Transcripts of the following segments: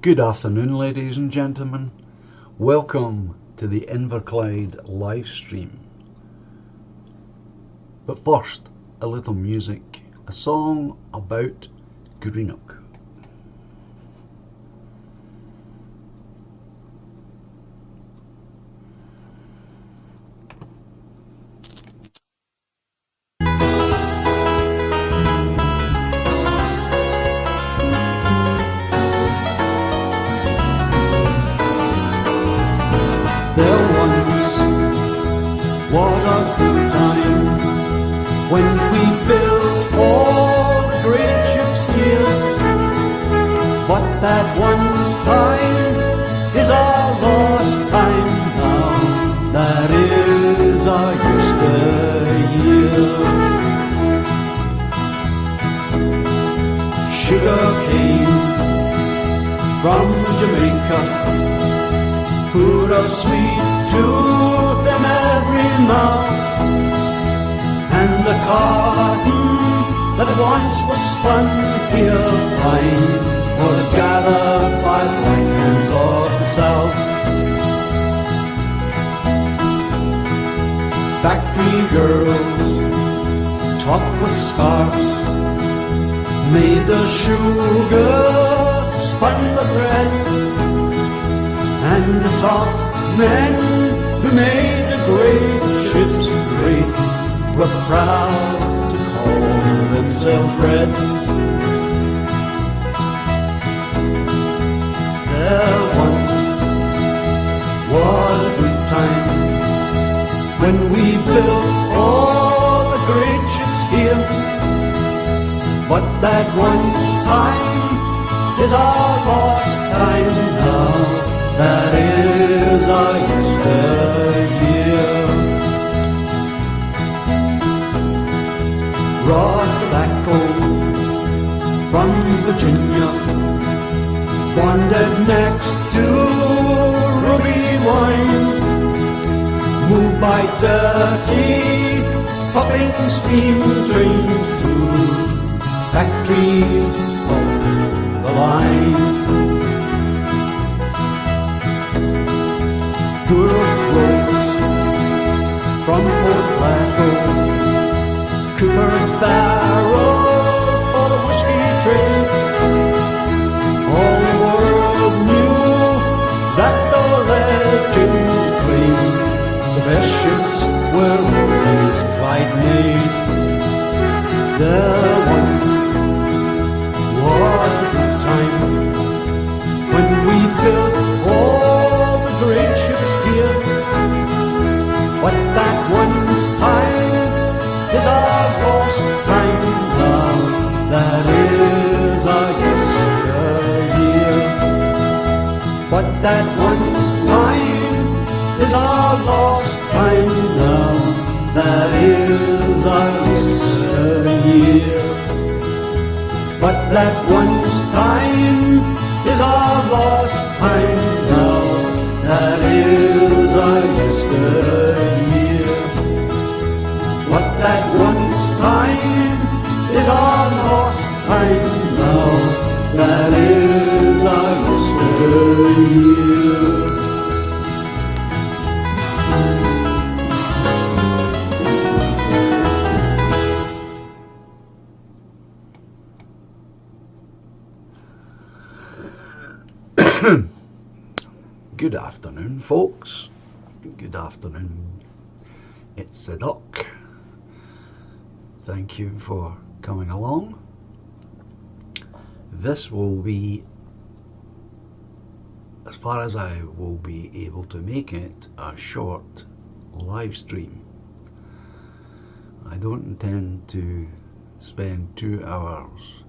Good afternoon, ladies and gentlemen. Welcome to the INVERCLYDE live stream. But first, a little music, a song about Greenock. There once was a good time when we built all the great ships here. But that once time is our lost time now. That is our yesteryear. Sugar cane from Jamaica, put up sweet to them every mouth. And the cotton that once was spun here fine was gathered by black hands of the South. Factory girls, topped with scarves, made the sugar, spun the bread. And the tough men who made the great ships great were proud to call themselves red. There once was a good time when we built all the great ships here. But that once time is our lost time now. That is our yesteryear. Raw tobacco from Virginia wandered next to ruby wine, moved by dirty puffing steam trains to factories on the line. Good roads from Port Glasgow, cooper barrels for the whiskey trade. All the world knew that the legend claimed the best ships were always Clyde made. There once was a good time when we built all the great ships here. But that once time is our lost time now. That is our yesteryear. But that once time is our lost time now. That is our yesteryear. But that once time is our lost time now. That is our yesteryear. But that once time is our lost time now. That is our yesteryear. Good afternoon, folks. Good afternoon. It's the Duck. Thank you for coming along. This will be, as far as I will be able to make it, a short live stream. I don't intend to spend 2 hours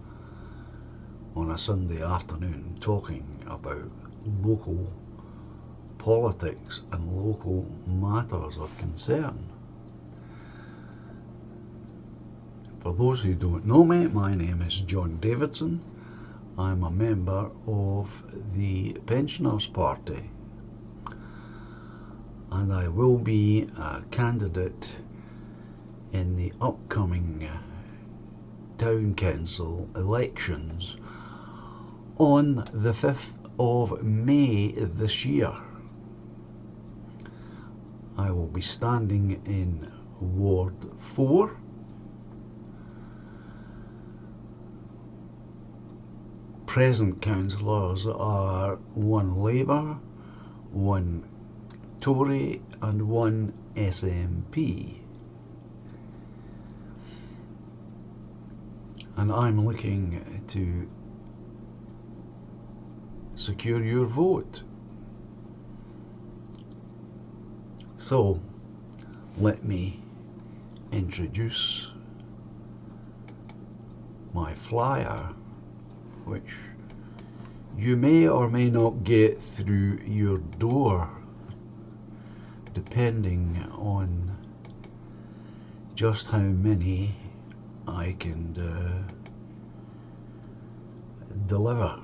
on a Sunday afternoon talking about local politics and local matters of concern. For those who don't know me, my name is John Davidson. I'm a member of the Pensioners Party, and I will be a candidate in the upcoming town council elections on the 5th of May this year, I will be standing in Ward 4. Present councillors are 1 Labour, 1 Tory and 1 SNP. And I'm looking to secure your vote. So let me introduce my flyer, which you may or may not get through your door, depending on just how many I can deliver.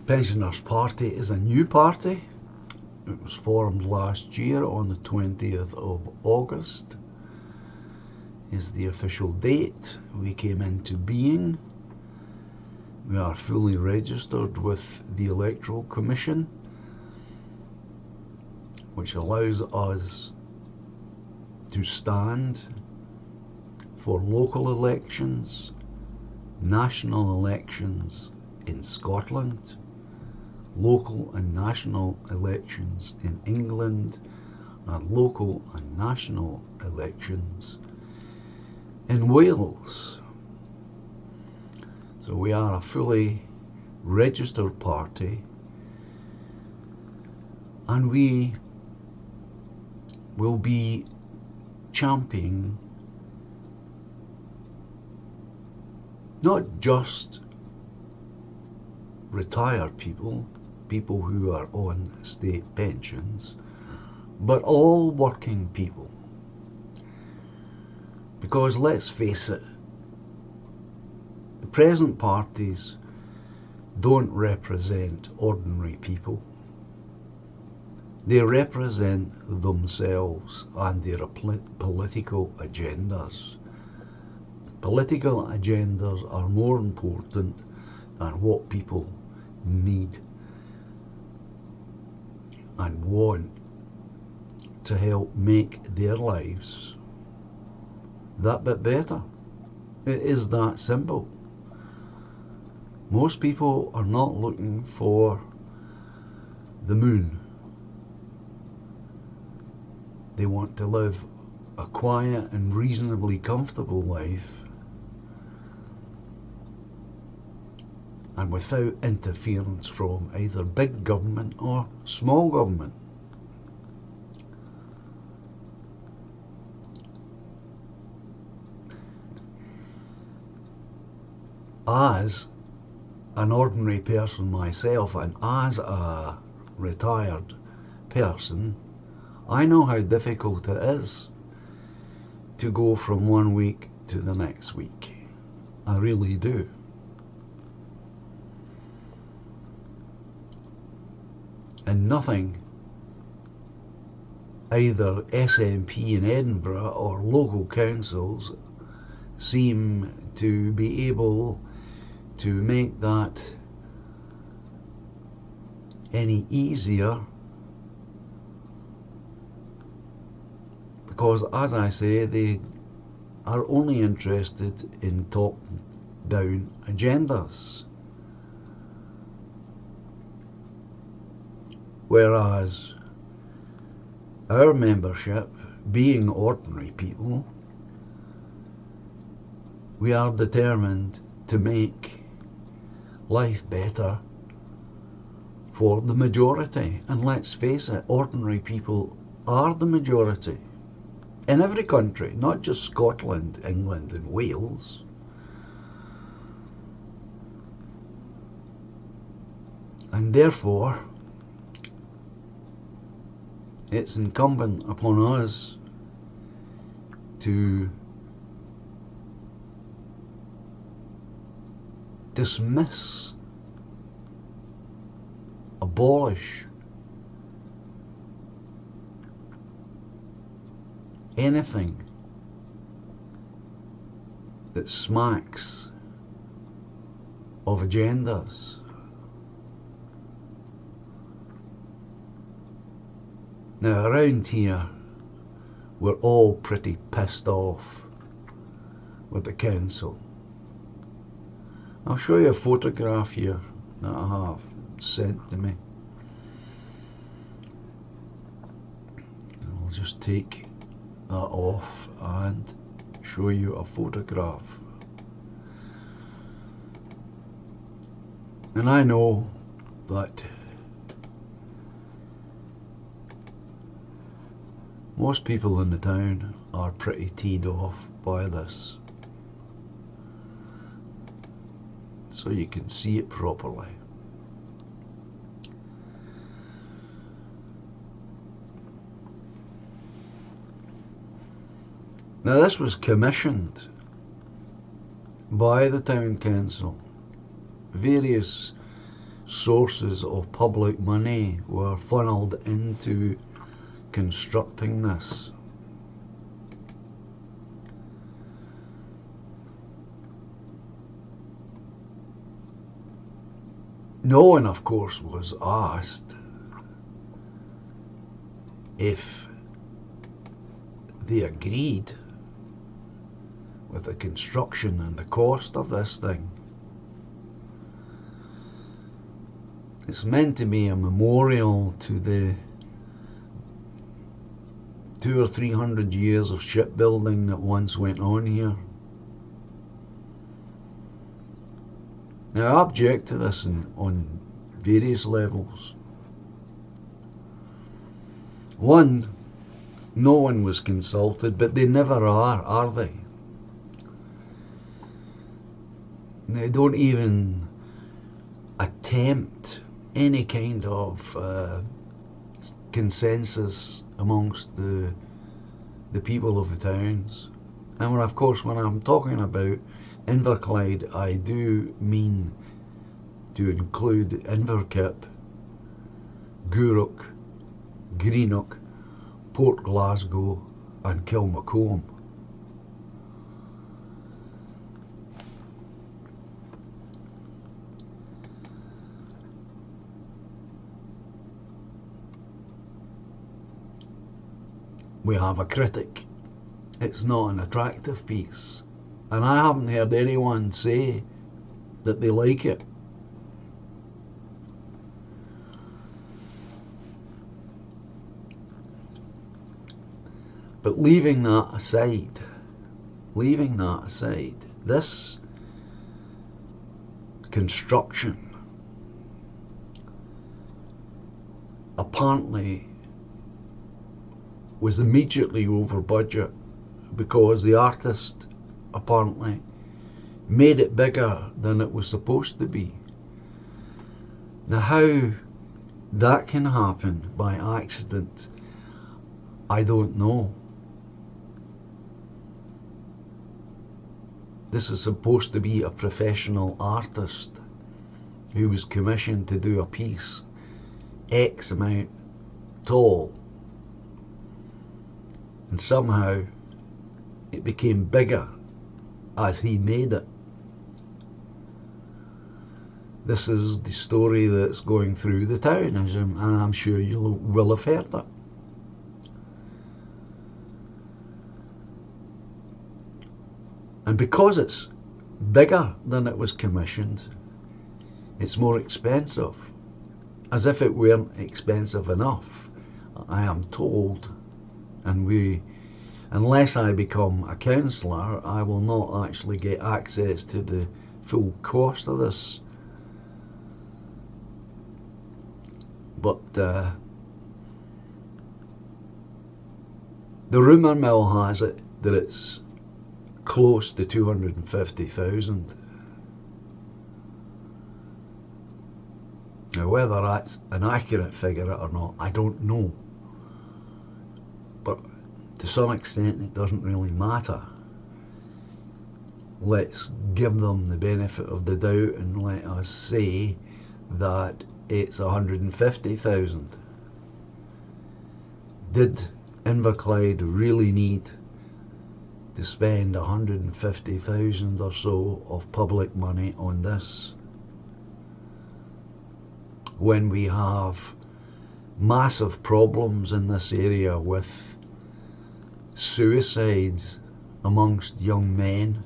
Pensioners Party is a new party. It was formed last year on the 20th of August is the official date we came into being. We are fully registered with the Electoral Commission, which allows us to stand for local elections, national elections in Scotland, local and national elections in England, and local and national elections in Wales. So we are a fully registered party, and we will be championing not just retired people, people who are on state pensions, but all working people. Because let's face it, the present parties don't represent ordinary people. They represent themselves and their political agendas. Political agendas are more important than what people need and want to help make their lives that bit better. It is that simple. Most people are not looking for the moon. They want to live a quiet and reasonably comfortable life, and without interference from either big government or small government. As an ordinary person myself, and as a retired person, I know how difficult it is to go from one week to the next week. I really do. And nothing either SNP in Edinburgh or local councils seem to be able to make that any easier, because, as I say, they are only interested in top-down agendas. Whereas our membership, being ordinary people, we are determined to make life better for the majority. And let's face it, ordinary people are the majority in every country, not just Scotland, England and Wales. And therefore, it's incumbent upon us to dismiss, abolish anything that smacks of agendas. Now around here we're all pretty pissed off with the council. I'll show you a photograph here that I have sent to me. I'll just take that off and show you a photograph. And I know that most people in the town are pretty teed off by this, so you can see it properly. Now this was commissioned by the town council. Various sources of public money were funneled into constructing this. No one, of course, was asked if they agreed with the construction and the cost of this thing. It's meant to be a memorial to the 200 or 300 years of shipbuilding that once went on here. Now I object to this on various levels. One, no one was consulted, but they never are they? They don't even attempt any kind of consensus amongst the people of the towns. And of course, when I'm talking about Inverclyde, I do mean to include Inverkip, Gourock, Greenock, Port Glasgow and Kilmacombe. We have a critic. It's not an attractive piece. And I haven't heard anyone say that they like it. But leaving that aside, this construction apparently was immediately over budget because the artist apparently made it bigger than it was supposed to be. Now how that can happen by accident, I don't know. This is supposed to be a professional artist who was commissioned to do a piece X amount tall, and somehow it became bigger as he made it. This is the story that's going through the town, and I'm sure you will have heard it. And because it's bigger than it was commissioned, it's more expensive. As if it weren't expensive enough, I am told. And unless I become a councillor, I will not actually get access to the full cost of this. But the rumour mill has it that it's close to 250,000. Now whether that's an accurate figure or not, I don't know. But to some extent it doesn't really matter. Let's give them the benefit of the doubt and let us say that it's 150,000. Did Inverclyde really need to spend 150,000 or so of public money on this? when we have massive problems in this area with suicides amongst young men.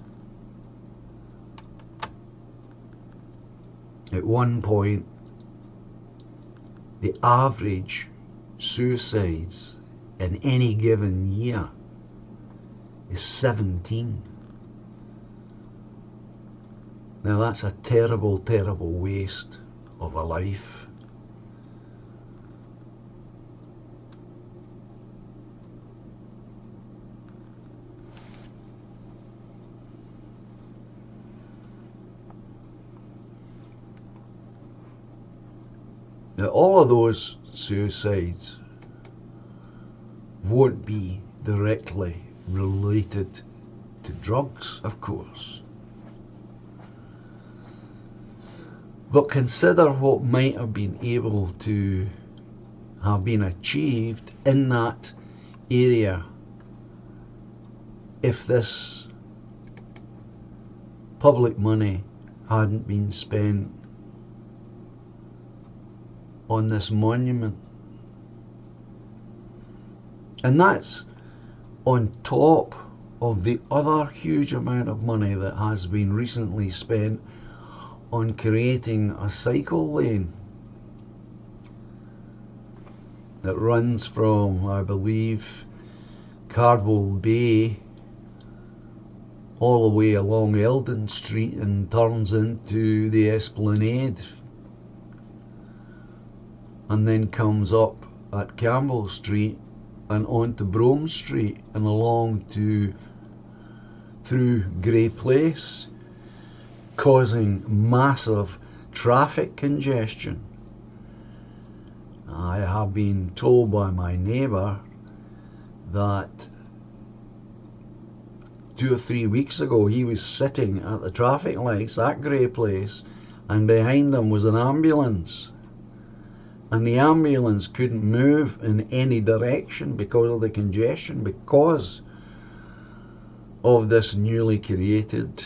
At one point, the average suicides in any given year is 17. Now that's a terrible, terrible waste of a life. Now all of those suicides won't be directly related to drugs, of course. But consider what might have been able to have been achieved in that area if this public money hadn't been spent on this monument. And that's on top of the other huge amount of money that has been recently spent on creating a cycle lane that runs from, I believe, Cardwell Bay all the way along Eldon Street and turns into the Esplanade, and then comes up at Campbell Street and onto Brome Street and along through Grey Place, causing massive traffic congestion. I have been told by my neighbour that 2 or 3 weeks ago he was sitting at the traffic lights at Grey Place and behind him was an ambulance. And the ambulance couldn't move in any direction because of the congestion, because of this newly created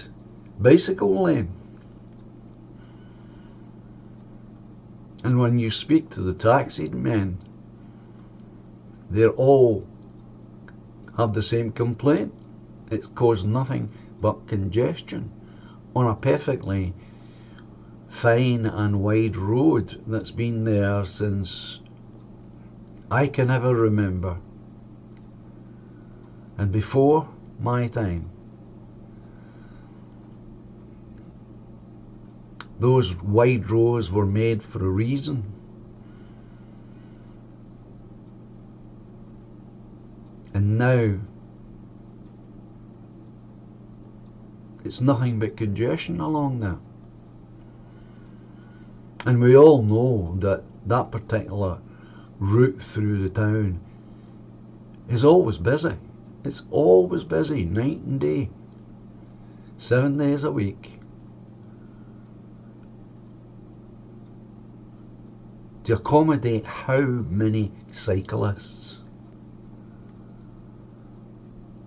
bicycle lane. And when you speak to the taxi men, they all have the same complaint. It's caused nothing but congestion on a perfectly fine and wide road that's been there since I can ever remember, and before my time. Those wide roads were made for a reason. And now it's nothing but congestion along there. And we all know that that particular route through the town is always busy. It's always busy, night and day, 7 days a week. To accommodate how many cyclists?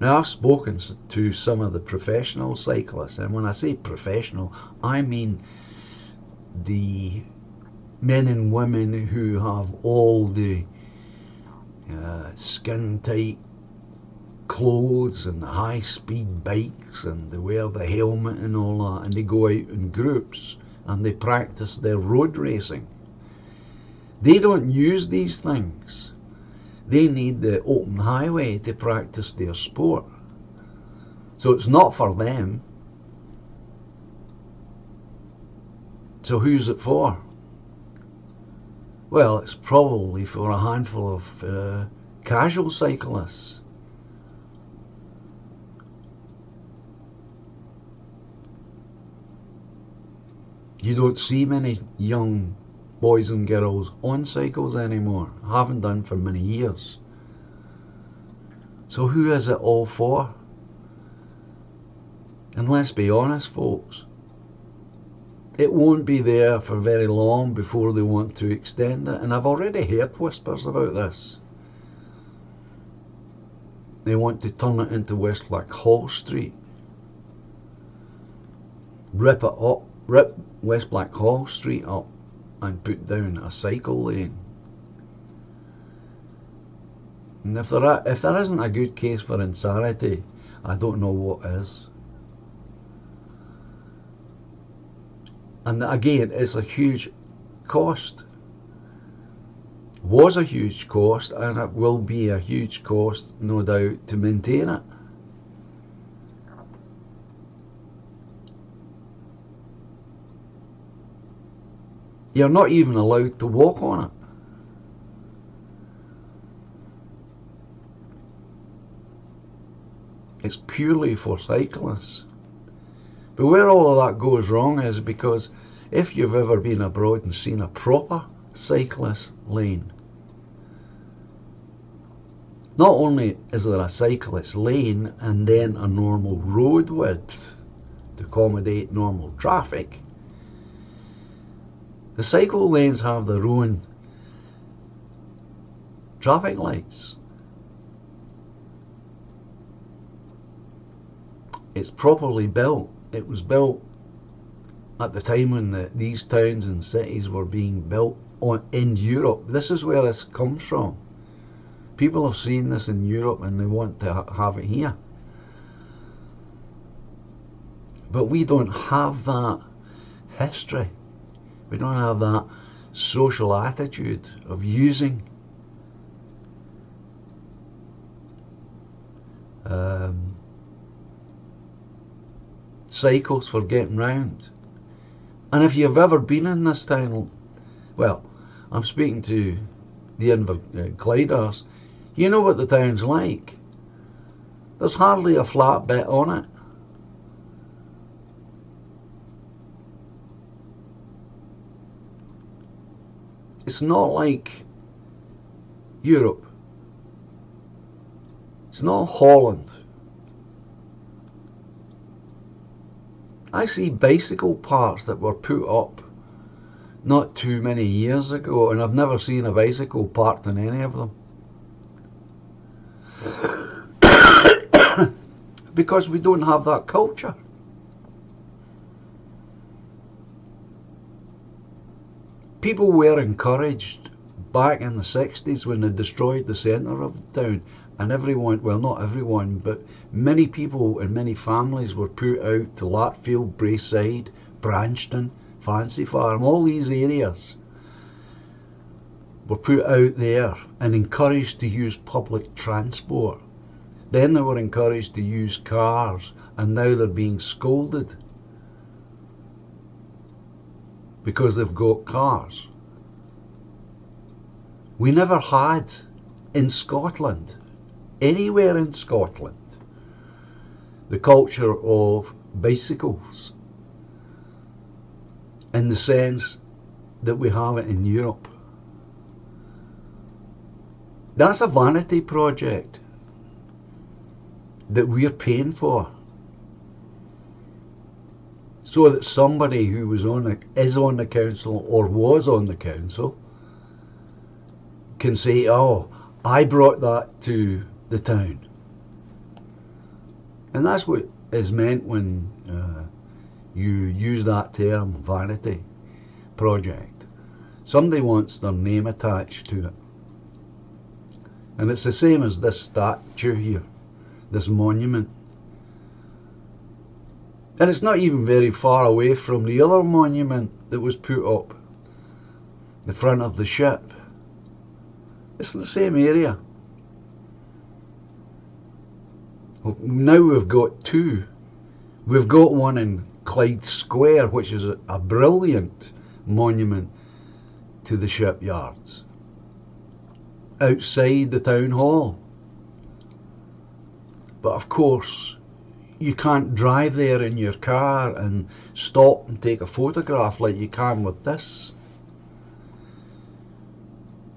Now, I've spoken to some of the professional cyclists, and when I say professional, I mean the men and women who have all the skin tight clothes and the high speed bikes, and they wear the helmet and all that, and they go out in groups and they practice their road racing. They don't use these things. They need the open highway to practice their sport. So it's not for them. So who's it for? Well, it's probably for a handful of casual cyclists. You don't see many young boys and girls on cycles anymore. Haven't done for many years. So who is it all for? And let's be honest, folks, it won't be there for very long before they want to extend it. And I've already heard whispers about this. They want to turn it into West Blackhall Street. Rip it up, rip West Blackhall Street up and put down a cycle lane. And if there isn't a good case for insanity, I don't know what is. And again, it's a huge cost. Was a huge cost, and it will be a huge cost, no doubt, to maintain it. You're not even allowed to walk on it. It's purely for cyclists. But where all of that goes wrong is because if you've ever been abroad and seen a proper cyclist lane, not only is there a cyclist lane and then a normal road width to accommodate normal traffic, the cycle lanes have their own traffic lights. It's properly built. It was built at the time when these towns and cities were being built in Europe. This is where this comes from. People have seen this in Europe and they want to have it here. But we don't have that history. We don't have that social attitude of using cycles for getting round. And if you've ever been in this town, well, I'm speaking to the INVERCLYDEers, you know what the town's like. There's hardly a flat bit on it. It's not like Europe. It's not Holland. I see bicycle parks that were put up not too many years ago, and I've never seen a bicycle parked in any of them. Because we don't have that culture. People were encouraged back in the 60s when they destroyed the centre of the town, and everyone, well, not everyone, but many people and many families were put out to Lartfield, Braeside, Branston, Fancy Farm. All these areas were put out there and encouraged to use public transport. Then they were encouraged to use cars, and now they're being scolded because they've got cars. We never had in Scotland, anywhere in Scotland, the culture of bicycles in the sense that we have it in Europe. That's a vanity project that we're paying for, so that somebody who is on the council or was on the council can say, oh, I brought that to the town. And that's what is meant when you use that term, vanity project. Somebody wants their name attached to it. And it's the same as this statue here, this monument. And it's not even very far away from the other monument that was put up, the front of the ship. It's the same area. Now we've got two. We've got one in Clyde Square, which is a brilliant monument to the shipyards, outside the town hall. But of course, you can't drive there in your car and stop and take a photograph like you can with this,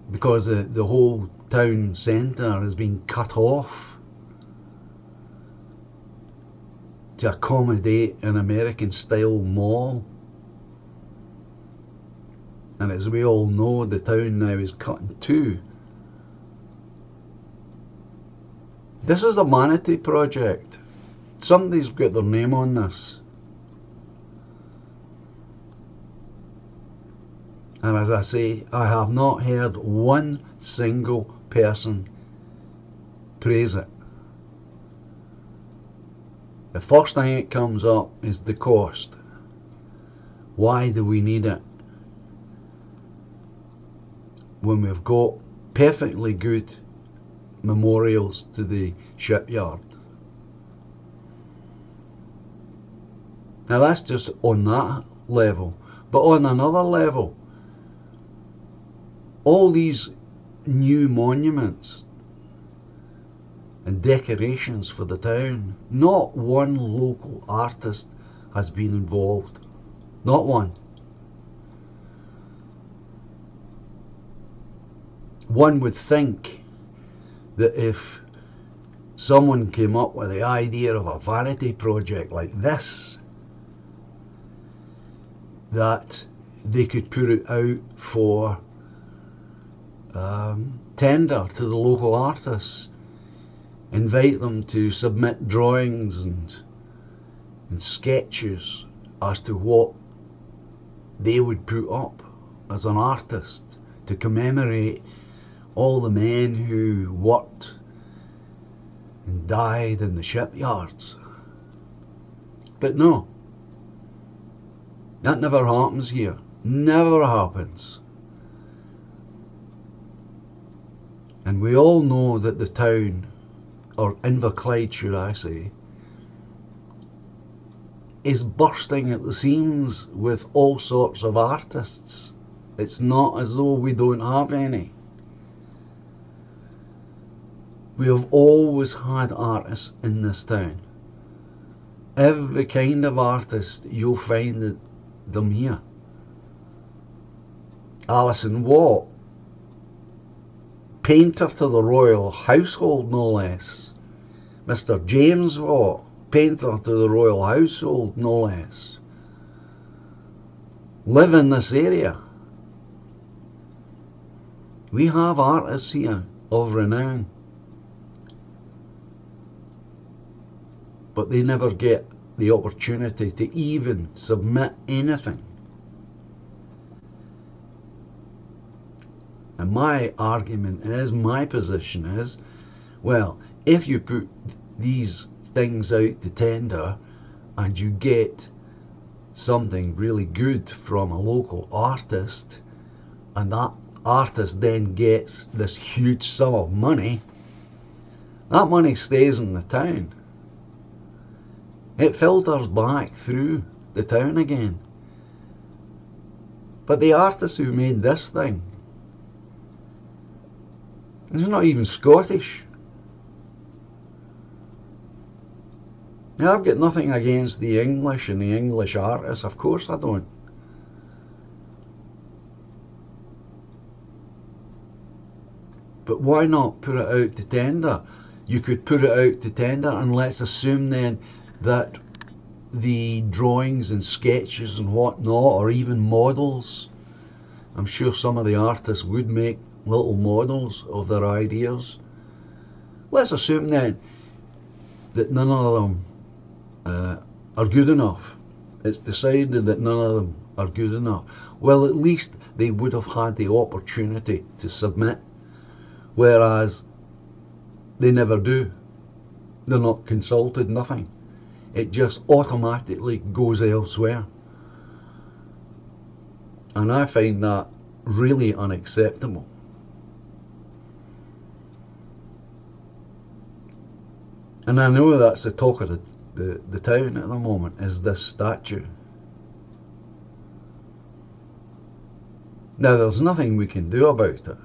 because the whole town centre has been cut off to accommodate an American style mall. And as we all know, the town now is cut in two. This is a vanity project. Somebody's got their name on this. And as I say, I have not heard one single person praise it. The first thing that comes up is the cost. Why do we need it when we've got perfectly good memorials to the shipyard? Now that's just on that level. But on another level, all these new monuments and decorations for the town, not one local artist has been involved. Not one. One would think that if someone came up with the idea of a vanity project like this, that they could put it out for tender to the local artists, invite them to submit drawings and sketches as to what they would put up as an artist to commemorate all the men who worked and died in the shipyards. But no, that never happens here. Never happens. And we all know that the town, or Inverclyde should I say, is bursting at the seams with all sorts of artists. It's not as though we don't have any. We have always had artists in this town. Every kind of artist, you'll find them here. Alison Watt, painter to the royal household no less. Mr. James Watt, painter to the royal household no less, live in this area. We have artists here of renown, but they never get the opportunity to even submit anything. And my argument is, my position is, well, if you put these things out to tender and you get something really good from a local artist, and that artist then gets this huge sum of money, that money stays in the town. It filters back through the town again. But the artist who made this thing, he's not even Scottish. Now, I've got nothing against the English and the English artists, of course I don't. But why not put it out to tender? You could put it out to tender, and let's assume then that the drawings and sketches and whatnot, or even models, I'm sure some of the artists would make little models of their ideas. Let's assume then that none of them are good enough. It's decided that none of them are good enough. Well, at least they would have had the opportunity to submit, whereas they never do. They're not consulted, nothing. It just automatically goes elsewhere. And I find that really unacceptable. And I know that's the talk of the town at the moment, is this statue. Now, there's nothing we can do about it.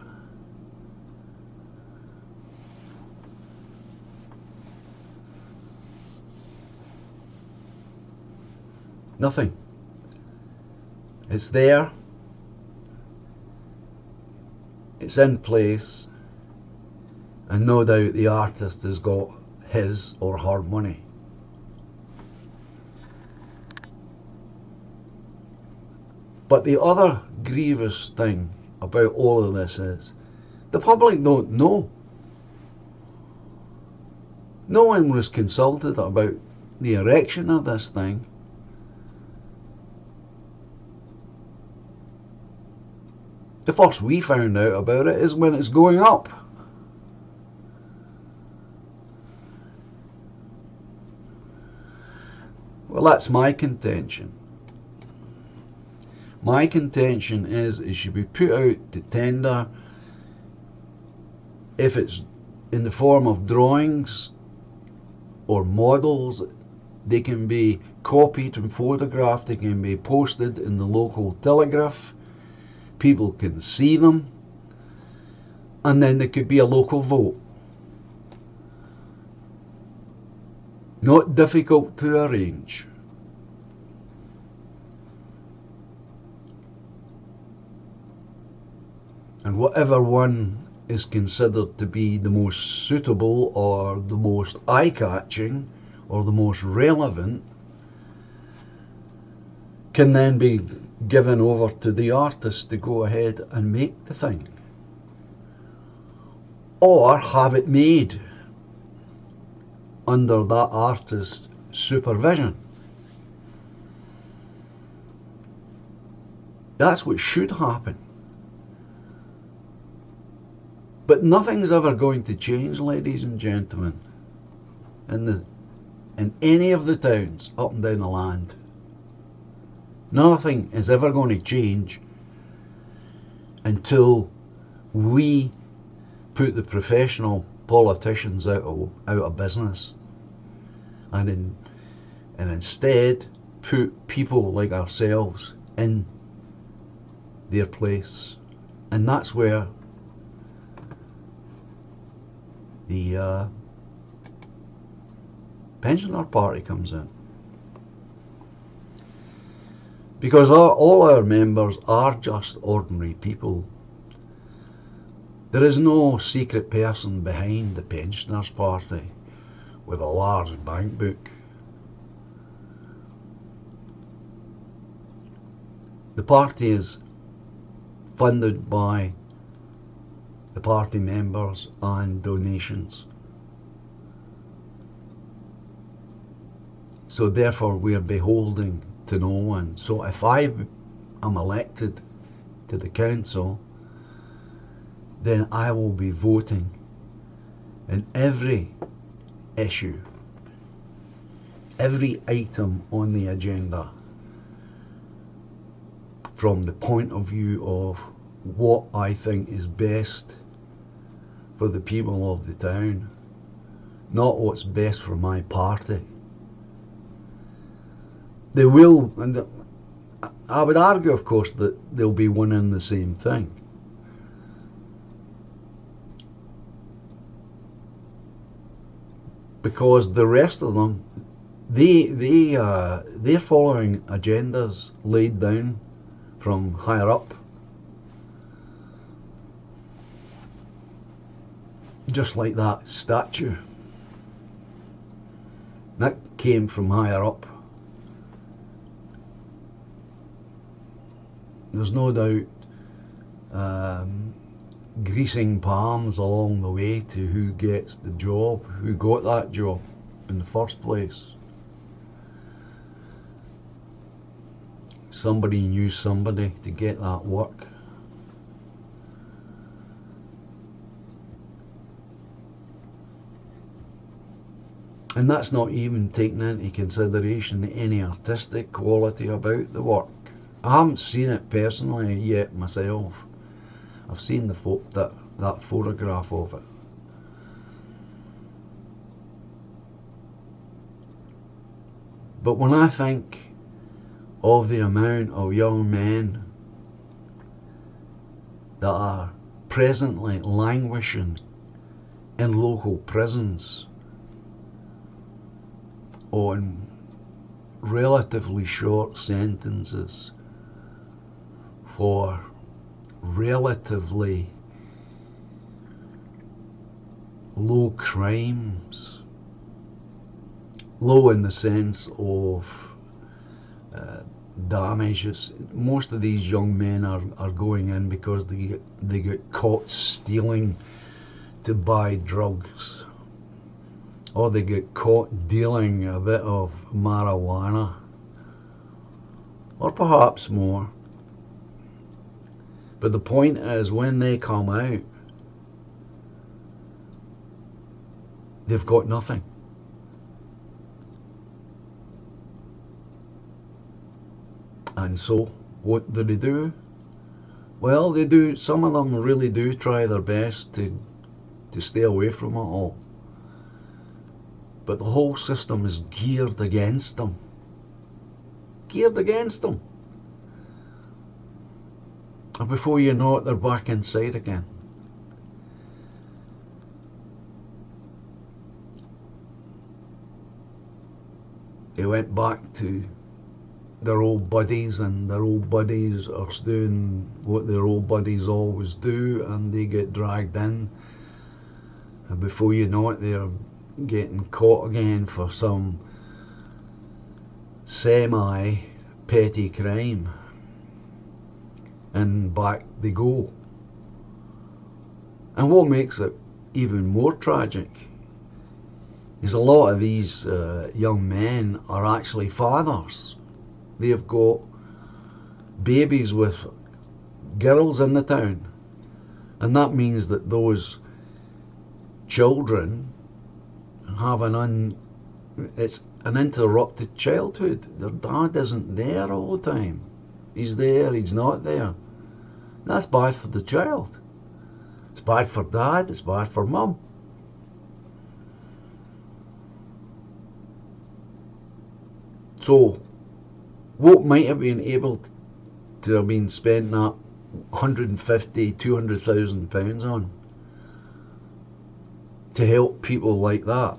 Nothing. It's there. It's in place. And no doubt the artist has got his or her money. But the other grievous thing about all of this is the public don't know. No one was consulted about the erection of this thing. The first we found out about it is when it's going up. Well, that's my contention. My contention is it should be put out to tender. If it's in the form of drawings or models, they can be copied and photographed, they can be posted in the local telegraph, people can see them, and then there could be a local vote. Not difficult to arrange. And whatever one is considered to be the most suitable or the most eye-catching or the most relevant can then be given over to the artist to go ahead and make the thing. Or have it made under that artist's supervision. That's what should happen. But nothing's ever going to change, ladies and gentlemen, in any of the towns up and down the land. Nothing is ever going to change until we put the professional politicians out of business and instead put people like ourselves in their place. And that's where the pensioner party comes in, because all our members are just ordinary people. There is no secret person behind the pensioners party with a large bank book. The party is funded by the party members and donations. So therefore we are beholden to no one. So if I am elected to the council, then I will be voting in every issue, every item on the agenda, from the point of view of what I think is best for the people of the town, not what's best for my party. They will, and I would argue, of course, that they'll be one and the same thing. Because the rest of them, they're following agendas laid down from higher up. Just like that statue. That came from higher up. There's no doubt greasing palms along the way to who gets the job, who got that job in the first place. Somebody knew somebody to get that work. And that's not even taking into consideration any artistic quality about the work. I haven't seen it personally yet myself. I've seen that photograph of it. But when I think of the amount of young men that are presently languishing in local prisons on relatively short sentences for relatively low crimes, low in the sense of damages. Most of these young men are going in because they get caught stealing to buy drugs, or they get caught dealing a bit of marijuana, or perhaps more. But the point is, when they come out, they've got nothing. And so, what do? Well, they do. Some of them really do try their best to stay away from it all. But the whole system is geared against them. Geared against them. And before you know it, they're back inside again. They went back to their old buddies, and their old buddies are doing what their old buddies always do, and they get dragged in. And before you know it, they're getting caught again for some semi-petty crime. And back they go. And what makes it even more tragic is a lot of these young men are actually fathers. They've got babies with girls in the town. And that means that those children have it's an interrupted childhood. Their dad isn't there all the time. He's there, he's not there. That's bad for the child. It's bad for dad, it's bad for mum. So, what might have been able to have been spent that 150, 200,000 pounds on to help people like that,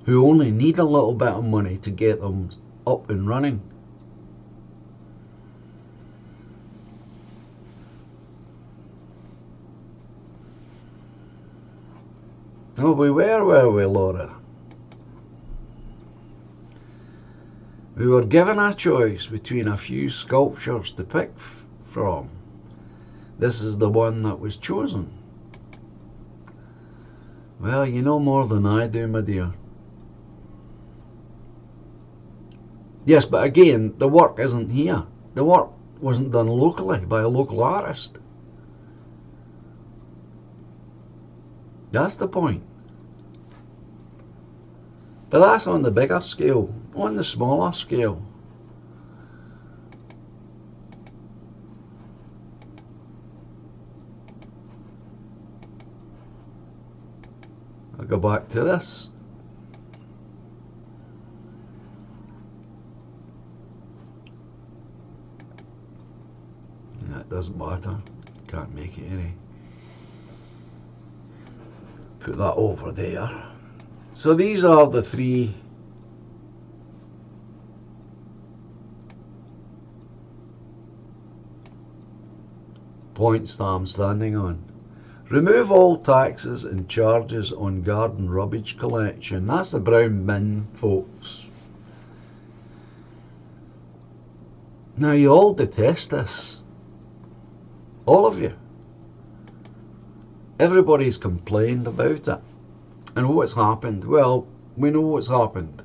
who only need a little bit of money to get them up and running. Oh, were we, Laura? We were given a choice between a few sculptures to pick from. This is the one that was chosen. Well, you know more than I do, my dear. Yes, but again, the work isn't here. The work wasn't done locally by a local artist. That's the point. But that's on the bigger scale. On the smaller scale, I'll go back to this. Yeah, it doesn't matter. Can't make it any. Put that over there. So these are the three points that I'm standing on. Remove all taxes and charges on garden rubbish collection. That's the brown bin, folks. Now, you all detest this. All of you. Everybody's complained about it. And what's happened? Well, we know what's happened.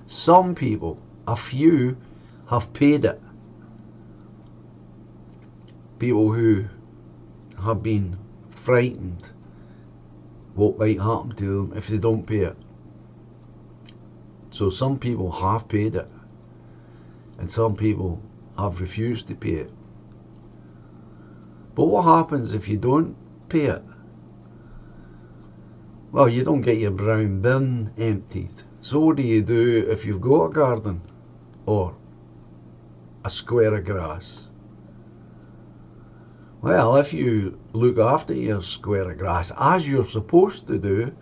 Some people, a few, have paid it. People who have been frightened what might happen to them if they don't pay it. So some people have paid it, and some people have refused to pay it. But what happens if you don't pay it? Well, you don't get your brown bin emptied. So what do you do if you've got a garden or a square of grass? Well, if you look after your square of grass, as you're supposed to do,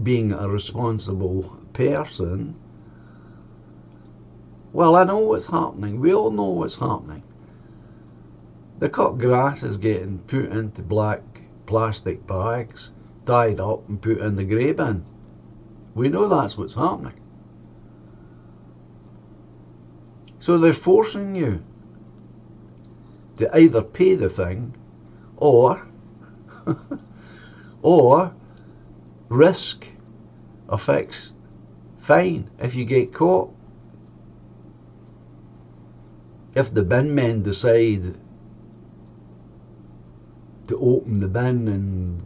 being a responsible person, well, I know what's happening. We all know what's happening. The cut grass is getting put into black plastic bags, tied up and put in the grey bin. We know that's what's happening. So they're forcing you to either pay the thing or risk a fixed fine if you get caught. If the bin men decide to open the bin, and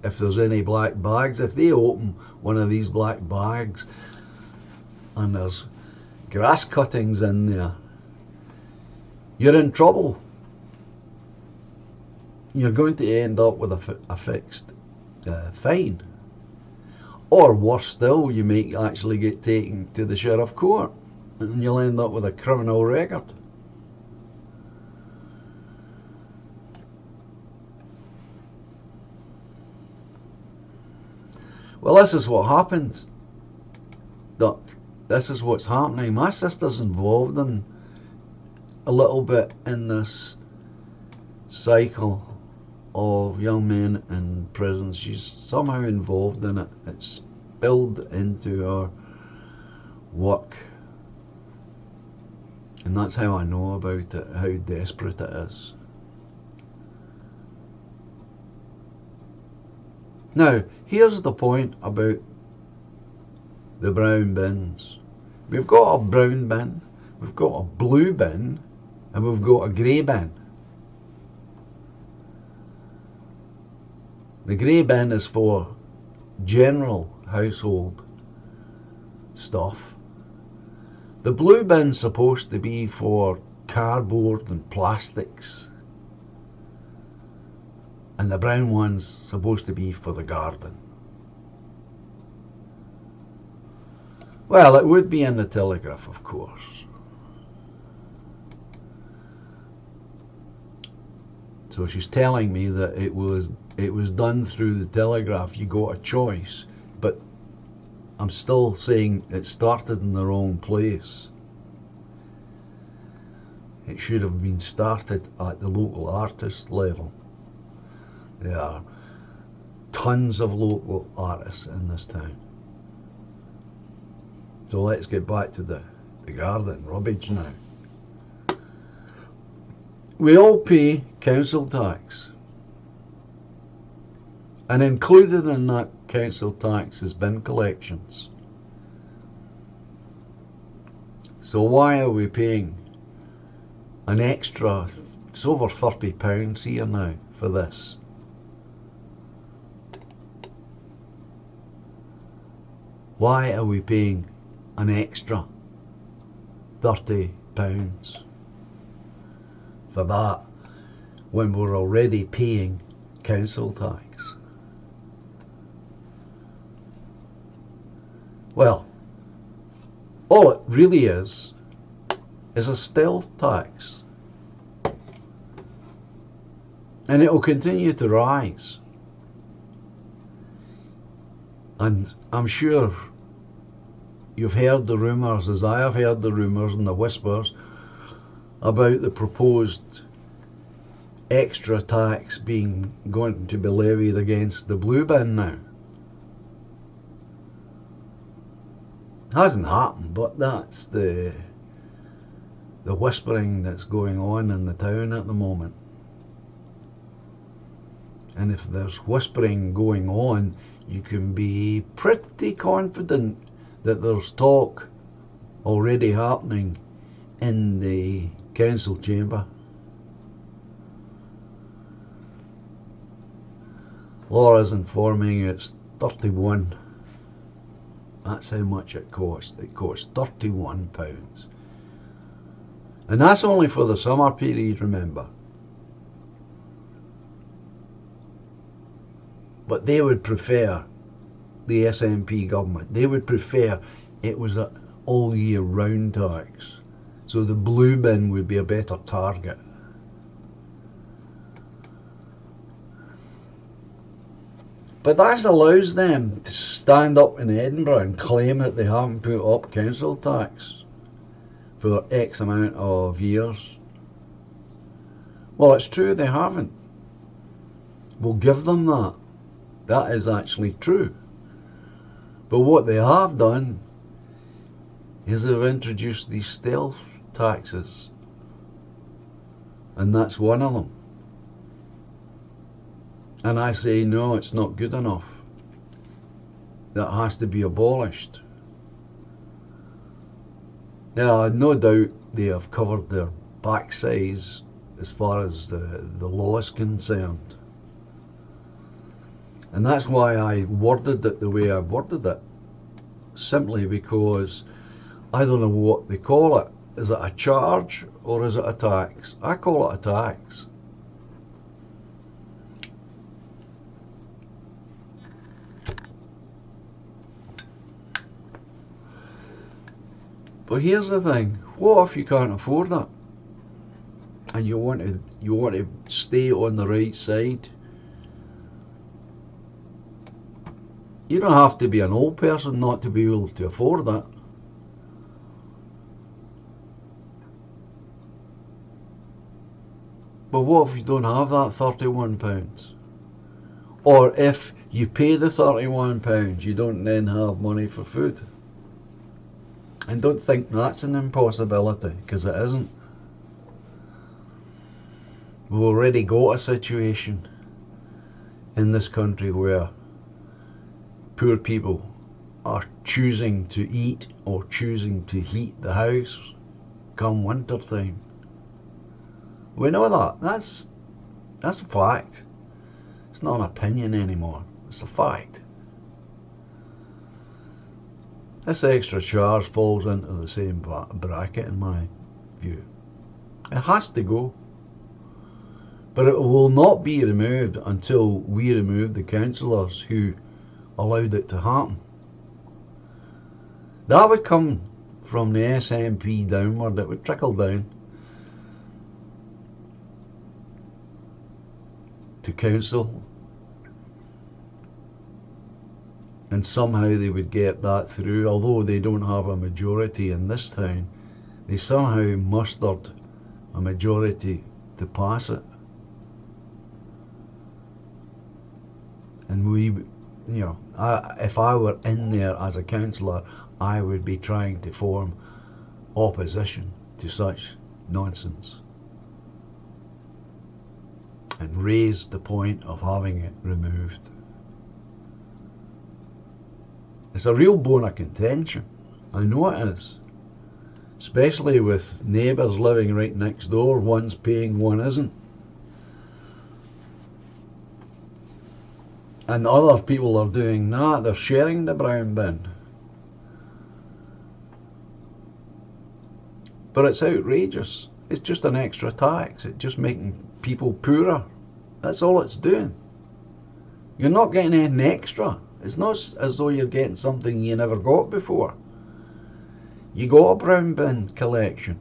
if there's any black bags, if they open one of these black bags and there's grass cuttings in there, you're in trouble. You're going to end up with a fixed fine. Or worse still, you may actually get taken to the sheriff court and you'll end up with a criminal record. Well, this is what happens, Duck. This is what's happening. My sister's involved in a little bit in this cycle of young men in prison. She's somehow involved in it. It's spilled into her work. And that's how I know about it, how desperate it is. Now, here's the point about the brown bins. We've got a brown bin, we've got a blue bin, and we've got a grey bin. The grey bin is for general household stuff. The blue bin's supposed to be for cardboard and plastics. And the brown one's supposed to be for the garden. Well, it would be in the Telegraph, of course. So she's telling me that it was done through the Telegraph. You got a choice, but I'm still saying it started in the wrong place. It should have been started at the local artist level. There are tons of local artists in this town. So let's get back to the garden rubbish now. We all pay council tax. And included in that council tax is bin collections. So why are we paying an extra, it's over £30 here now for this? Why are we paying an extra £30 for that when we're already paying council tax? Well, all it really is a stealth tax. And it will continue to rise. And I'm sure you've heard the rumours, as I have heard the rumours and the whispers, about the proposed extra tax going to be levied against the blue bin now. Hasn't happened, but that's the whispering that's going on in the town at the moment. And if there's whispering going on, you can be pretty confident that there's talk already happening in the council chamber. Laura's informing it's 31. That's how much it cost. It cost £31. And that's only for the summer period, remember. But they would prefer, the SNP government, they would prefer it was an all year round tax. So the blue bin would be a better target. But that allows them to stand up in Edinburgh and claim that they haven't put up council tax for X amount of years. Well, it's true, they haven't. We'll give them that. That is actually true. But what they have done is they've introduced these stealth taxes. And that's one of them. And I say, no, it's not good enough. That has to be abolished. Now, no doubt they have covered their backsides as far as the law is concerned. And that's why I worded it the way I worded it. Simply because I don't know what they call it. Is it a charge or is it a tax? I call it a tax. But here's the thing, what if you can't afford it? And you want to stay on the right side? You don't have to be an old person not to be able to afford that. But what if you don't have that £31? Or if you pay the £31, you don't then have money for food? And don't think that's an impossibility, because it isn't. We've already got a situation in this country where poor people are choosing to eat or choosing to heat the house come winter time. We know that. That's a fact. It's not an opinion anymore. It's a fact. This extra charge falls into the same bracket in my view. It has to go. But it will not be removed until we remove the councillors who allowed it to happen. That would come from the SNP downward. It would trickle down to council, and somehow they would get that through. Although they don't have a majority in this town, they somehow mustered a majority to pass it. And we, if I were in there as a councillor, I would be trying to form opposition to such nonsense and raise the point of having it removed. It's a real bone of contention. I know it is. Especially with neighbours living right next door, one's paying, one isn't. And other people are doing that, they're sharing the brown bin. But it's outrageous. It's just an extra tax. It's just making people poorer. That's all it's doing. You're not getting anything extra. It's not as though you're getting something you never got before. You got a brown bin collection.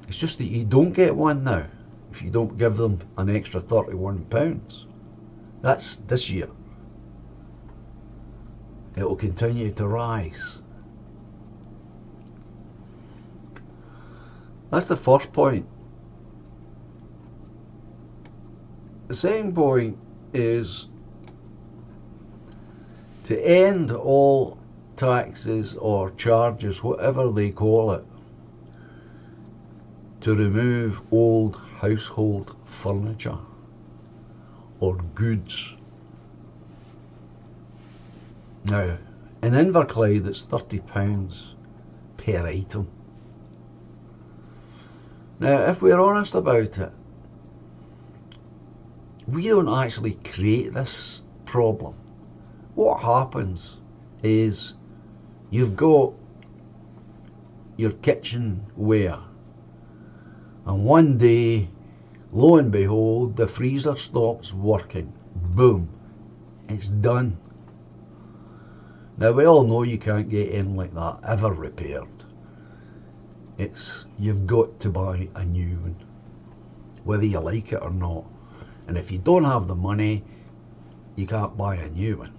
It's just that you don't get one now if you don't give them an extra £31. That's this year. It will continue to rise. That's the first point. The second point is to end all taxes or charges, whatever they call it, to remove old household furniture or goods. Now, in Inverclyde it's £30 per item. Now, if we're honest about it, we don't actually create this problem. What happens is you've got your kitchenware, and one day, lo and behold, the freezer stops working. Boom, it's done. Now, we all know you can't get in like that ever repaired. You've got to buy a new one, whether you like it or not. And if you don't have the money, you can't buy a new one.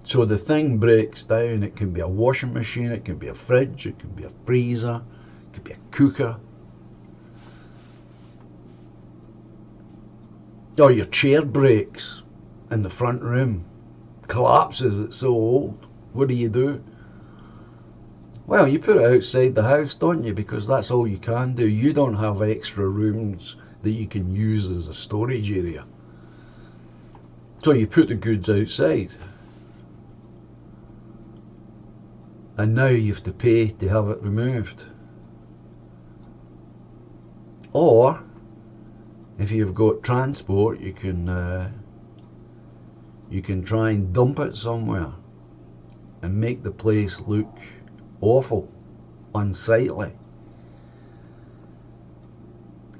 So the thing breaks down. It can be a washing machine, it can be a fridge, it can be a freezer, it could be a cooker. Or your chair breaks in the front room, collapses, it's so old. What do? Well, you put it outside the house, don't you? Because that's all you can do. You don't have extra rooms that you can use as a storage area. So you put the goods outside. And now you have to pay to have it removed. Or, if you've got transport, you can try and dump it somewhere and make the place look awful, unsightly.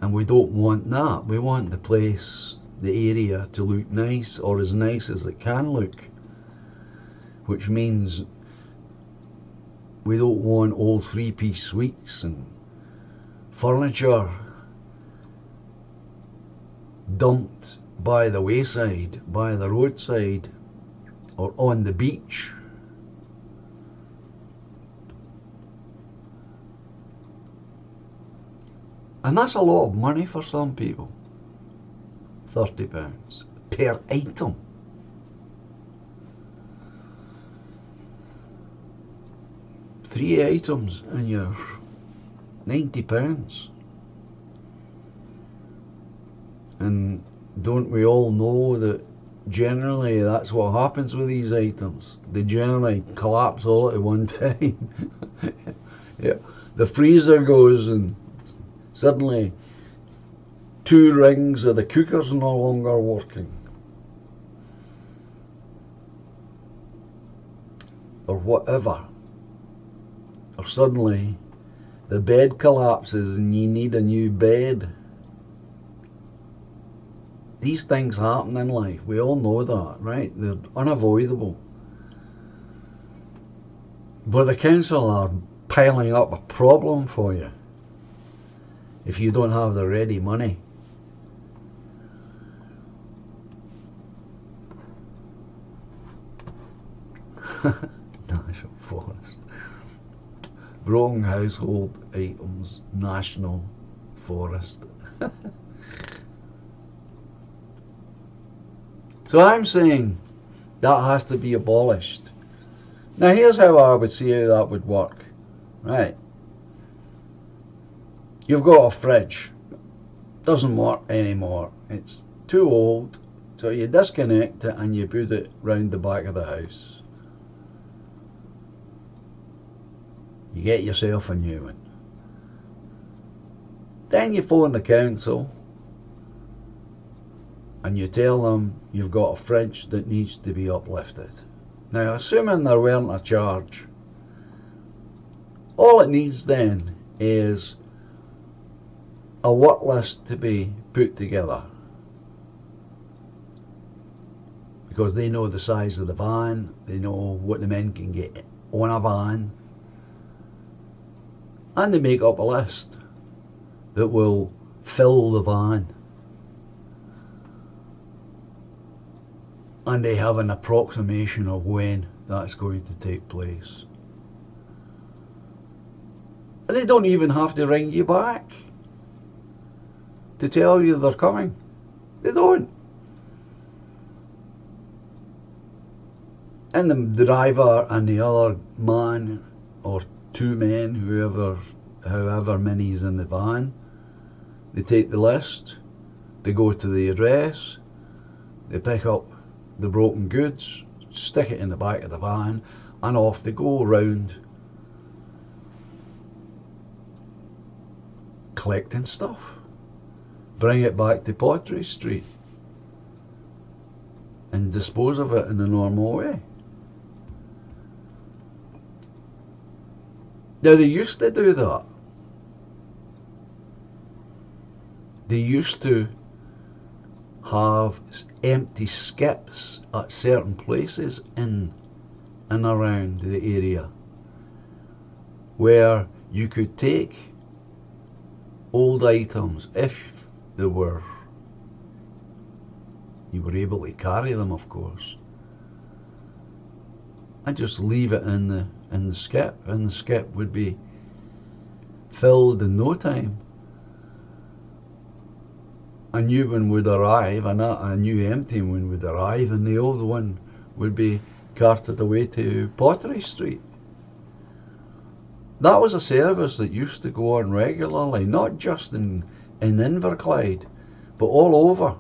And we don't want that. We want the place, the area, to look nice, or as nice as it can look, which means we don't want old three-piece suites and furniture dumped by the wayside, by the roadside, or on the beach. And that's a lot of money for some people. £30 per item. Three items and you're £90. And don't we all know that generally that's what happens with these items? They generally collapse all at one time. Yeah, the freezer goes and suddenly 2 rings of the cooker's no longer working. Or whatever. Or suddenly the bed collapses and you need a new bed. These things happen in life. We all know that, right? They're unavoidable. But the council are piling up a problem for you if you don't have the ready money. National Forest. Broken household items, National Forest. So I'm saying that has to be abolished. Now here's how I would see how that would work. Right. You've got a fridge. Doesn't work anymore. It's too old. So you disconnect it and you put it round the back of the house. You get yourself a new one. Then you phone the council and you tell them you've got a fridge that needs to be uplifted. Now, assuming there weren't a charge, all it needs then is a work list to be put together, because they know the size of the van, they know what the men can get on a van, and they make up a list that will fill the van. And they have an approximation of when that's going to take place. And they don't even have to ring you back to tell you they're coming. They don't. And the driver and the other man or 2 men, however many is in the van, they take the list, they go to the address, they pick up the broken goods, stick it in the back of the van, and off they go round collecting stuff. Bring it back to Pottery Street and dispose of it in the normal way. Now, they used to do that. They used to have empty skips at certain places in and around the area where you could take old items, if you were able to carry them, of course, and just leave it in the skip, and the skip would be filled in no time. A new one would arrive, and a new empty one would arrive, and the old one would be carted away to Pottery Street. That was a service that used to go on regularly, not just in Inverclyde, but all over.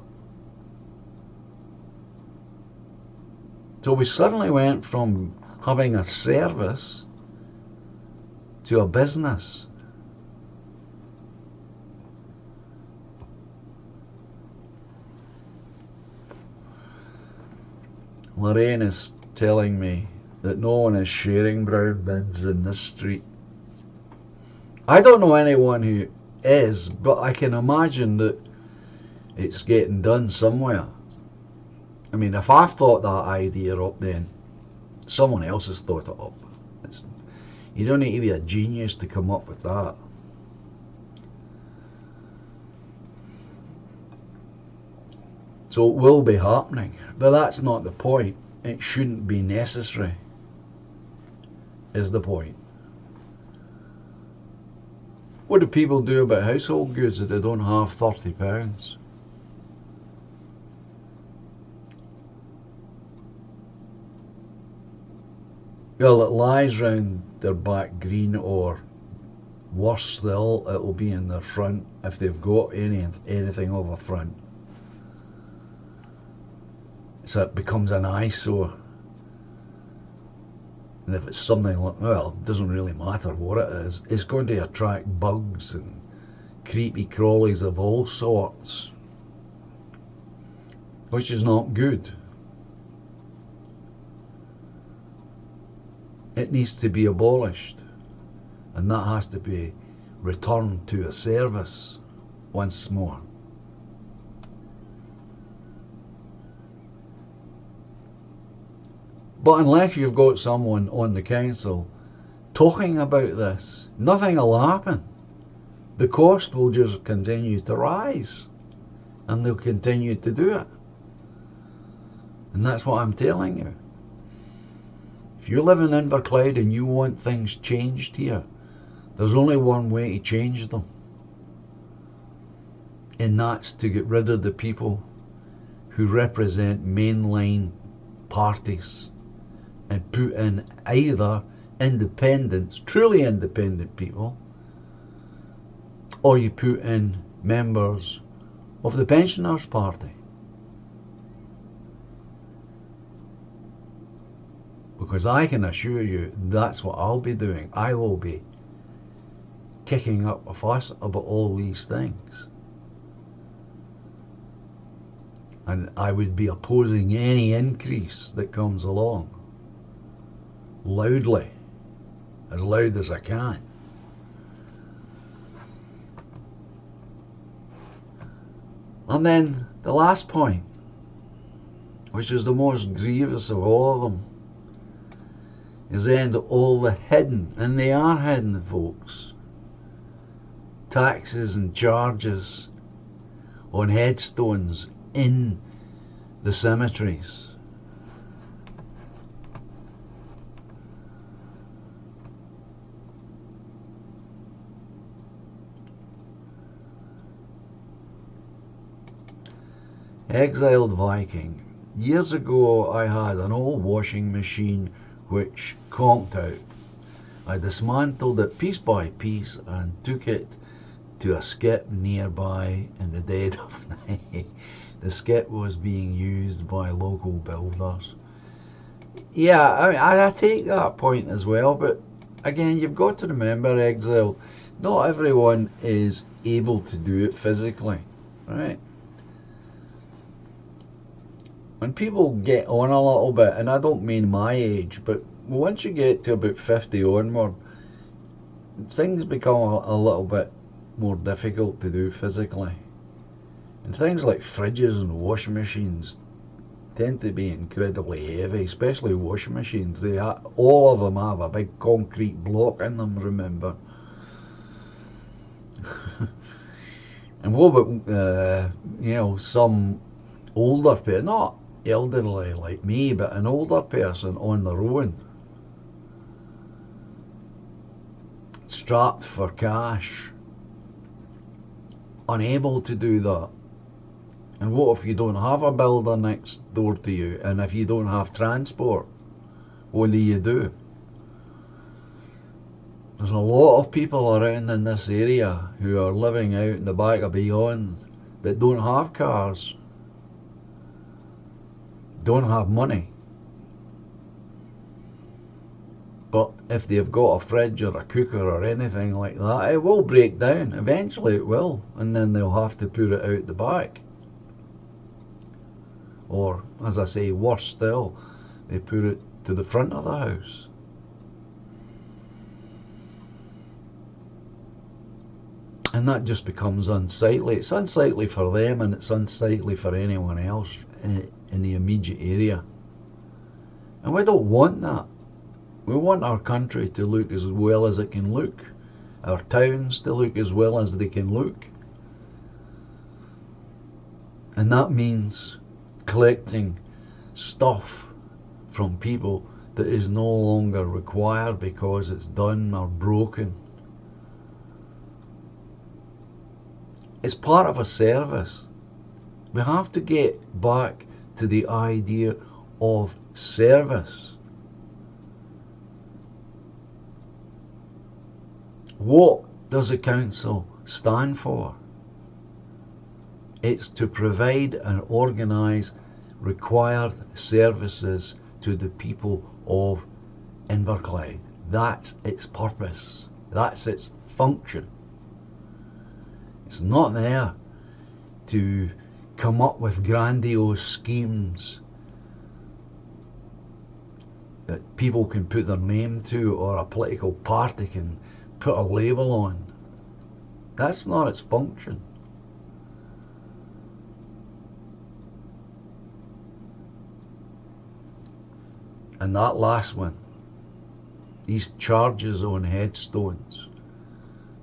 So we suddenly went from having a service to a business. Lorraine is telling me that no one is sharing brown bins in this street. I don't know anyone who is, but I can imagine that it's getting done somewhere. I mean, if I've thought that idea up, then someone else has thought it up. You don't need to be a genius to come up with that. So it will be happening, but that's not the point. It shouldn't be necessary, is the point. What do people do about household goods if they don't have £30? Well, it lies round their back green, or worse still, it'll be in their front if they've got anything of a front. So it becomes an eyesore. And if it's something like, well, it doesn't really matter what it is, it's going to attract bugs and creepy crawlies of all sorts, which is not good. It needs to be abolished, and that has to be returned to a service once more. But unless you've got someone on the council talking about this, nothing will happen. The cost will just continue to rise, and they'll continue to do it. And that's what I'm telling you. If you live in Inverclyde and you want things changed here, there's only one way to change them. And that's to get rid of the people who represent mainline parties and put in either independents, truly independent people, or you put in members of the Pensioners Party. Because I can assure you that's what I'll be doing. I will be kicking up a fuss about all these things. And I would be opposing any increase that comes along. Loudly. As loud as I can. And then the last point, which is the most grievous of all of them, is end all the hidden, and they are hidden, folks, taxes and charges on headstones in the cemeteries. Exiled Viking. Years ago I had an old washing machine which conked out. I dismantled it piece by piece and took it to a skip nearby in the dead of night. The skip was being used by local builders. Yeah, I take that point as well, but again, you've got to remember, Exile, not everyone is able to do it physically, right? When people get on a little bit, and I don't mean my age, but once you get to about 50 onward, things become a little bit more difficult to do physically. And things like fridges and washing machines tend to be incredibly heavy, especially washing machines. All of them have a big concrete block in them, remember. And what about, some older person, not elderly like me, but an older person on their own, strapped for cash, unable to do that. And what if you don't have a builder next door to you, and if you don't have transport, what do? There's a lot of people around in this area who are living out in the back of beyond that don't have cars, don't have money. But if they've got a fridge or a cooker or anything like that, it will break down. Eventually it will, and then they'll have to put it out the back. Or, as I say, worse still, they put it to the front of the house. And that just becomes unsightly. It's unsightly for them, and it's unsightly for anyone else in the immediate area. And we don't want that. We want our country to look as well as it can look. Our towns to look as well as they can look. And that means collecting stuff from people that is no longer required because it's done or broken. It's part of a service. We have to get back to the idea of service. What does the council stand for? It's to provide and organise required services to the people of Inverclyde. That's its purpose. That's its function. It's not there to come up with grandiose schemes that people can put their name to or a political party can put a label on. That's not its function. And that last one, these charges on headstones.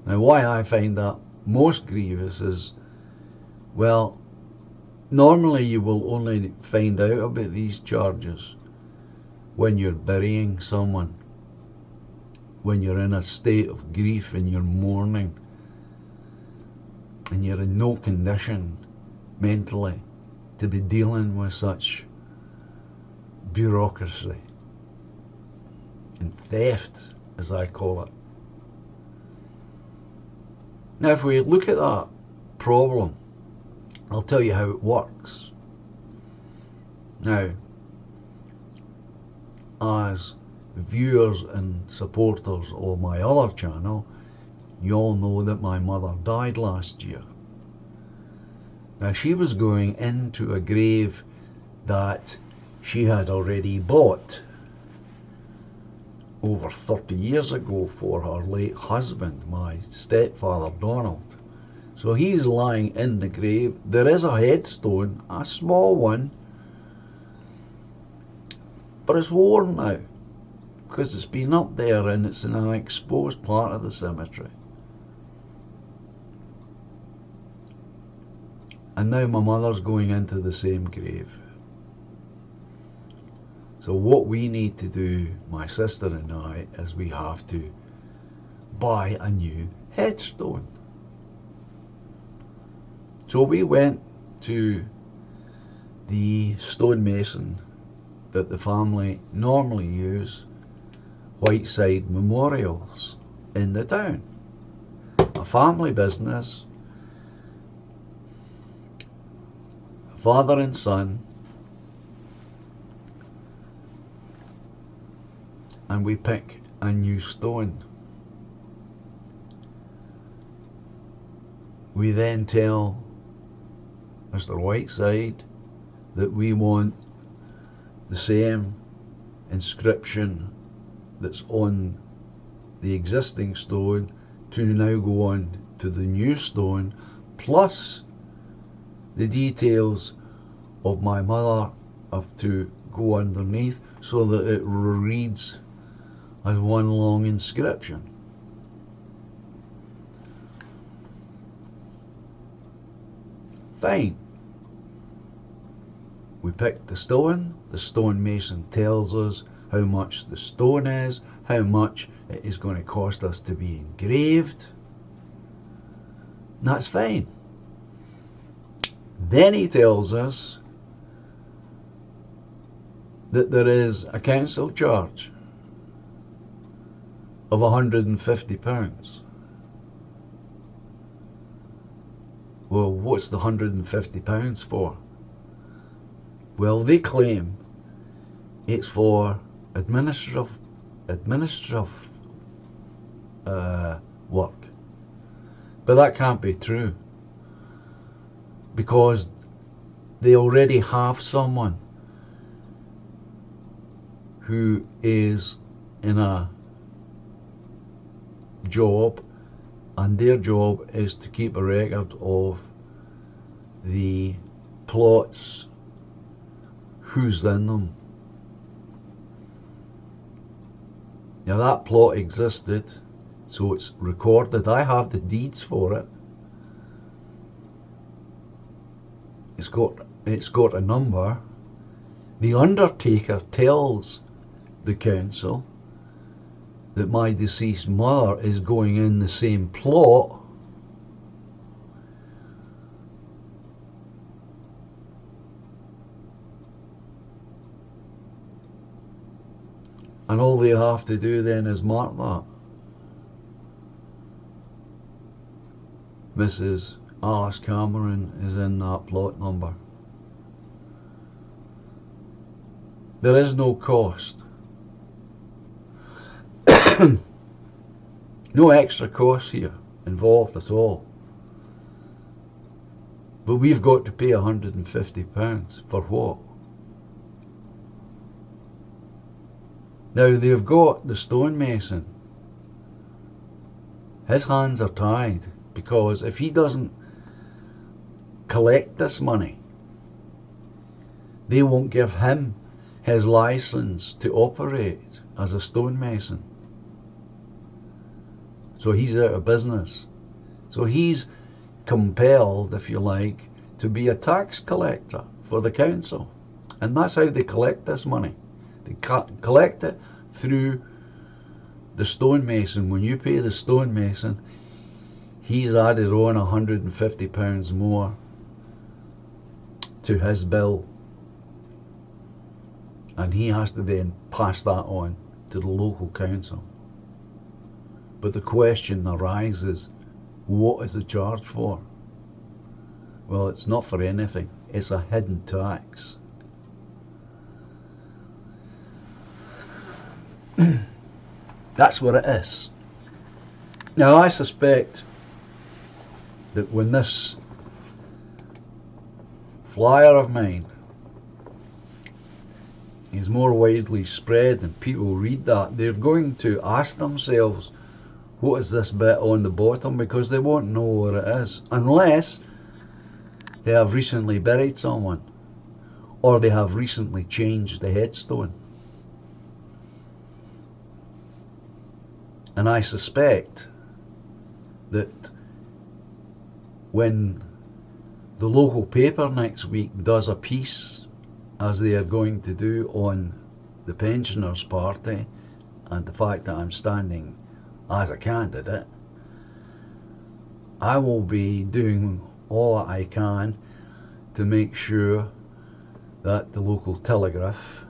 Now, why I find that most grievous is, well, normally you will only find out about these charges when you're burying someone, when you're in a state of grief and you're mourning, and you're in no condition mentally to be dealing with such bureaucracy and theft, as I call it. Now, if we look at that problem, I'll tell you how it works. Now, as viewers and supporters of my other channel, you all know that my mother died last year. Now, she was going into a grave that she had already bought over 30 years ago for her late husband, my stepfather Donald. So he's lying in the grave. There is a headstone, a small one, but it's worn now because it's been up there and it's in an exposed part of the cemetery. And now my mother's going into the same grave. So what we need to do, my sister and I, is we have to buy a new headstone. So we went to the stonemason that the family normally use, Whiteside Memorials, in the town. A family business, father and son, and we pick a new stone. We then tell Mr. Whiteside that we want the same inscription that's on the existing stone to now go on to the new stone, plus the details of my mother have to go underneath so that it reads as one long inscription. Fine. We picked the stonemason tells us how much the stone is, how much it is going to cost us to be engraved. And that's fine. Then he tells us that there is a council charge of £150. Well, what's the £150 for? Well, they claim it's for administrative work, but that can't be true, because they already have someone who is in a job, and their job is to keep a record of the plots, who's in them. Now that plot existed, so it's recorded. I have the deeds for it. It's got a number. The undertaker tells the council that my deceased mother is going in the same plot. And all they have to do then is mark that. Mrs. Alice Cameron is in that plot number. There is no cost. No extra cost here involved at all. But we've got to pay £150 for what? Now they've got the stonemason. His hands are tied, because if he doesn't collect this money, they won't give him his license to operate as a stonemason. So he's out of business. So he's compelled, if you like, to be a tax collector for the council. And that's how they collect this money. They collect it through the stonemason. When you pay the stonemason, he's added on £150 more to his bill. And he has to then pass that on to the local council. But the question arises, what is the charge for? Well, it's not for anything. It's a hidden tax. That's what it is. Now, I suspect that when this flyer of mine is more widely spread and people read that, they're going to ask themselves, what is this bit on the bottom? Because they won't know what it is, unless they have recently buried someone, or they have recently changed the headstone. And I suspect that when the local paper next week does a piece, as they are going to do, on the Pensioners Party and the fact that I'm standing as a candidate, I will be doing all that I can to make sure that the local Telegraph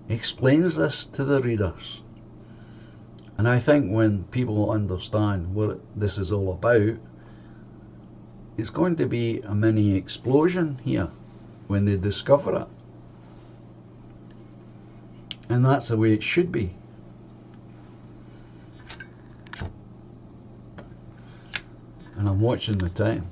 explains this to the readers. And I think when people understand what this is all about, it's going to be a mini explosion here when they discover it. And that's the way it should be. And I'm watching the time.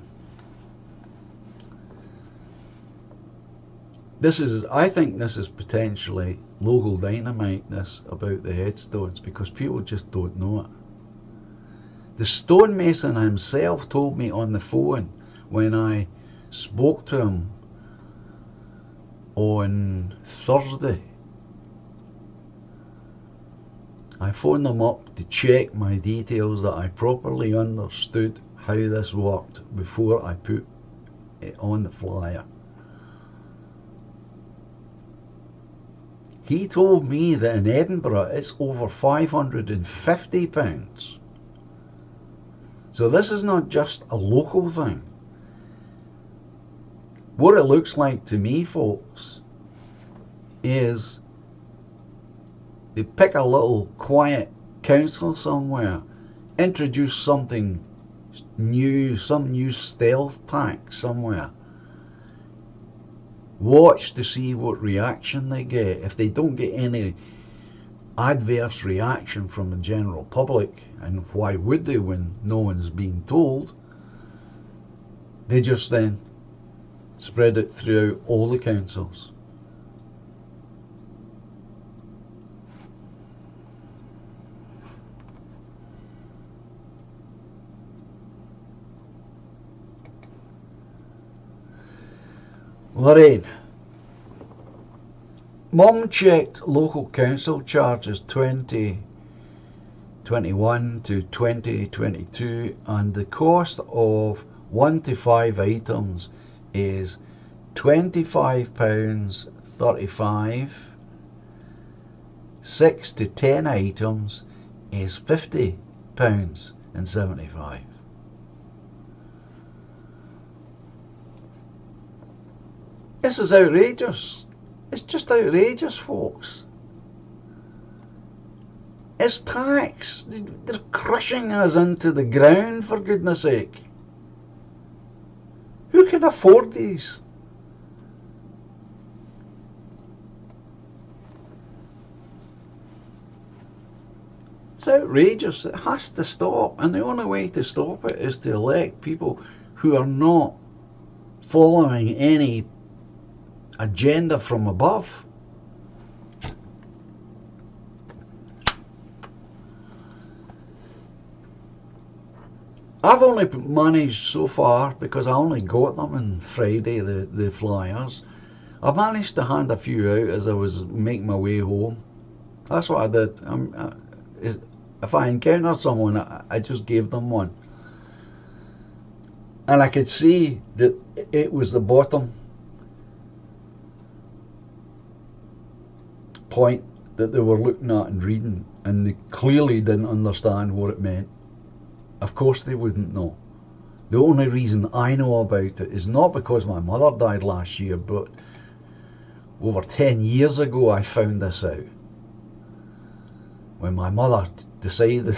I think this is potentially local dynamite, this about the headstones, because people just don't know it. The stonemason himself told me on the phone when I spoke to him on Thursday. I phoned them up to check my details, that I properly understood how this worked before I put it on the flyer. He told me that in Edinburgh it's over £550. So this is not just a local thing. What it looks like to me, folks, is they pick a little quiet council somewhere, introduce something new, some new stealth tax somewhere, watch to see what reaction they get. If they don't get any adverse reaction from the general public, and why would they when no one's being told, they just then spread it throughout all the councils. Lorraine. Mum checked local council charges 2021 to 2022 and the cost of 1 to 5 items is £25.35. 6 to 10 items is £50.75. This is outrageous. It's just outrageous, folks. It's tax. They're crushing us into the ground, for goodness sake. Who can afford these? It's outrageous. It has to stop. And the only way to stop it is to elect people who are not following any agenda from above. I've only managed so far, because I only got them on Friday, the flyers. I've managed to hand a few out as I was making my way home. That's what I did. If I encountered someone, I just gave them one. And I could see that it was the bottom point that they were looking at and reading, and they clearly didn't understand what it meant. Of course they wouldn't know. The only reason I know about it is not because my mother died last year, but over 10 years ago I found this out. When my mother decided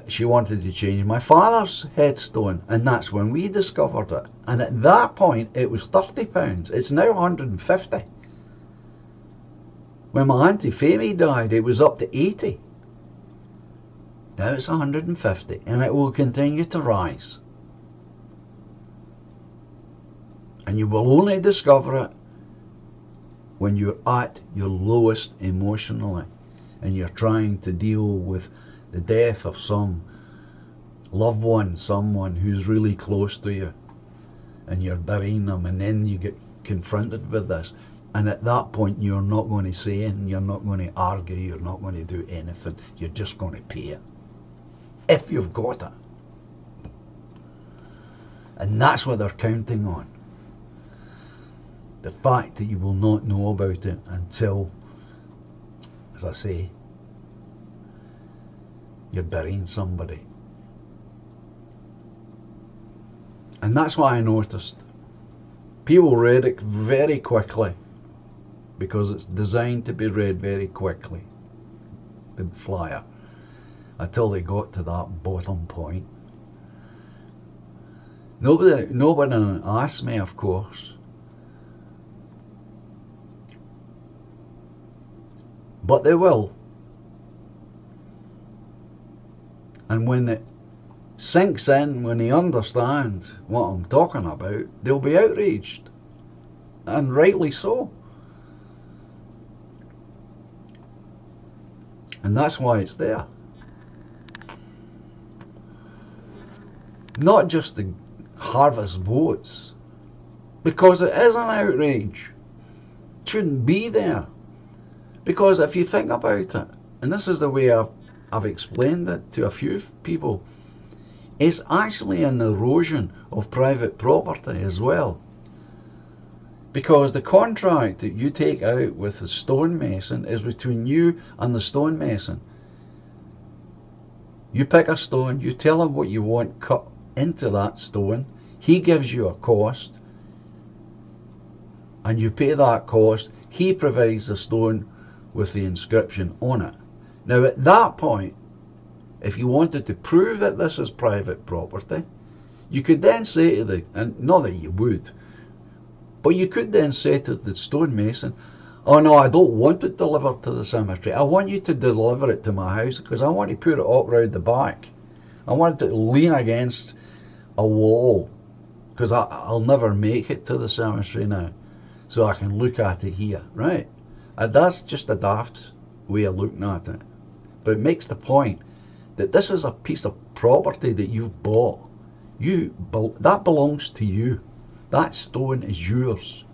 she wanted to change my father's headstone, and that's when we discovered it. And at that point it was £30. It's now 150. When my Auntie Famie died, it was up to 80. Now it's 150, and it will continue to rise. And you will only discover it when you're at your lowest emotionally, and you're trying to deal with the death of some loved one, someone who's really close to you, and you're burying them, and then you get confronted with this. And at that point, you're not going to say anything, you're not going to argue, you're not going to do anything, you're just going to pay it. If you've got it. And that's what they're counting on. The fact that you will not know about it until, as I say, you're burying somebody. And that's what I noticed. People read it very quickly, because it's designed to be read very quickly, the flyer, until they got to that bottom point. Nobody asked me, of course, but they will. And when it sinks in, when they understand what I'm talking about, they'll be outraged, and rightly so. And that's why it's there. Not just to harvest votes, because it is an outrage. It shouldn't be there. Because if you think about it, and this is the way I've explained it to a few people, it's actually an erosion of private property as well. Because the contract that you take out with the stonemason is between you and the stonemason. You pick a stone, you tell him what you want cut into that stone, he gives you a cost, and you pay that cost, he provides the stone with the inscription on it. Now at that point, if you wanted to prove that this is private property, you could then say to the, and not that you would, but you could then say to the stonemason, oh no, I don't want it delivered to the cemetery. I want you to deliver it to my house, because I want to put it up round the back. I want it to lean against a wall, because I'll never make it to the cemetery now, so I can look at it here, right? And that's just a daft way of looking at it, but it makes the point that this is a piece of property that you've bought. That belongs to you. That stone is yours.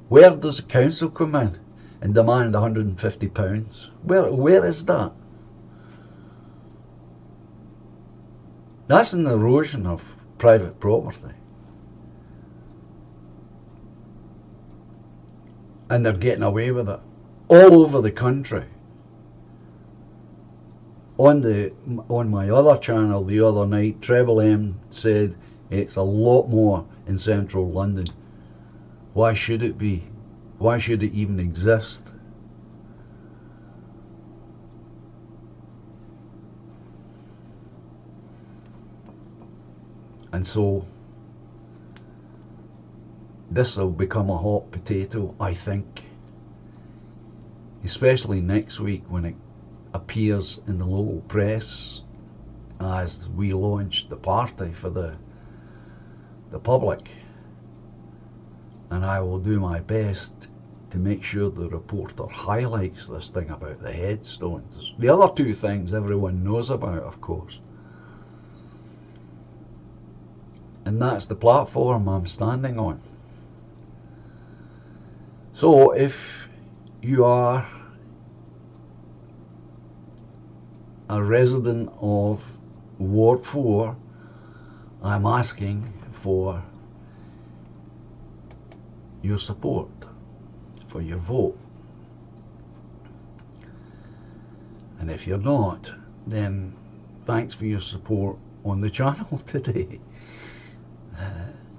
Where does the council come in and demand £150? Where is that? That's an erosion of private property. And they're getting away with it all over the country. On my other channel the other night, Treble M said it's a lot more in central London. Why should it be? Why should it even exist? And so this will become a hot potato, I think, especially next week when it appears in the local press as we launch the party for the public. And I will do my best to make sure the reporter highlights this thing about the headstones. The other two things everyone knows about, of course. And that's the platform I'm standing on. So if you are a resident of Ward 4, I'm asking for your support, for your vote. And if you're not, then thanks for your support on the channel today.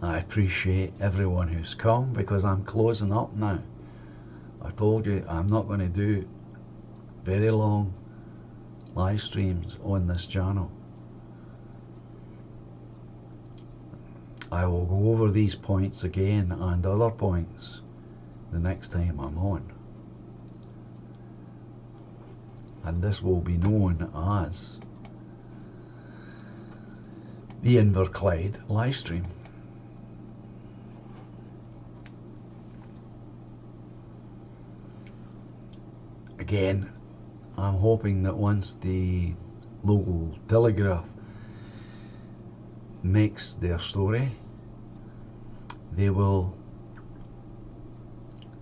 I appreciate everyone who's come, because I'm closing up now. I told you I'm not going to do very long live streams on this channel. I will go over these points again and other points the next time I'm on. And this will be known as the INVERCLYDE live stream. Again, I'm hoping that once the local Telegraph makes their story, they will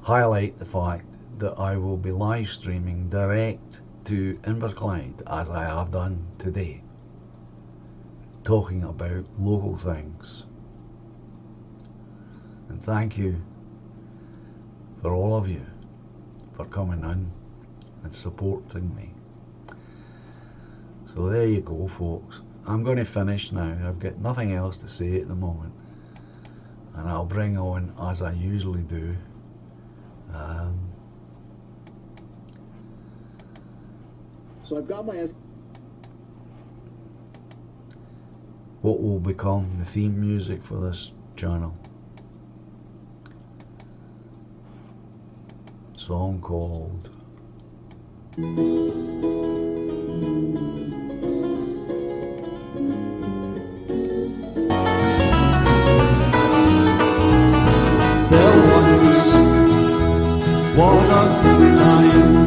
highlight the fact that I will be live streaming direct to INVERCLYDE, as I have done today, talking about local things. And thank you for all of you for coming in and supporting me. So there you go, folks. I'm going to finish now. I've got nothing else to say at the moment, and I'll bring on, as I usually do, so I've got my what will become the theme music for this channel. Song called What a time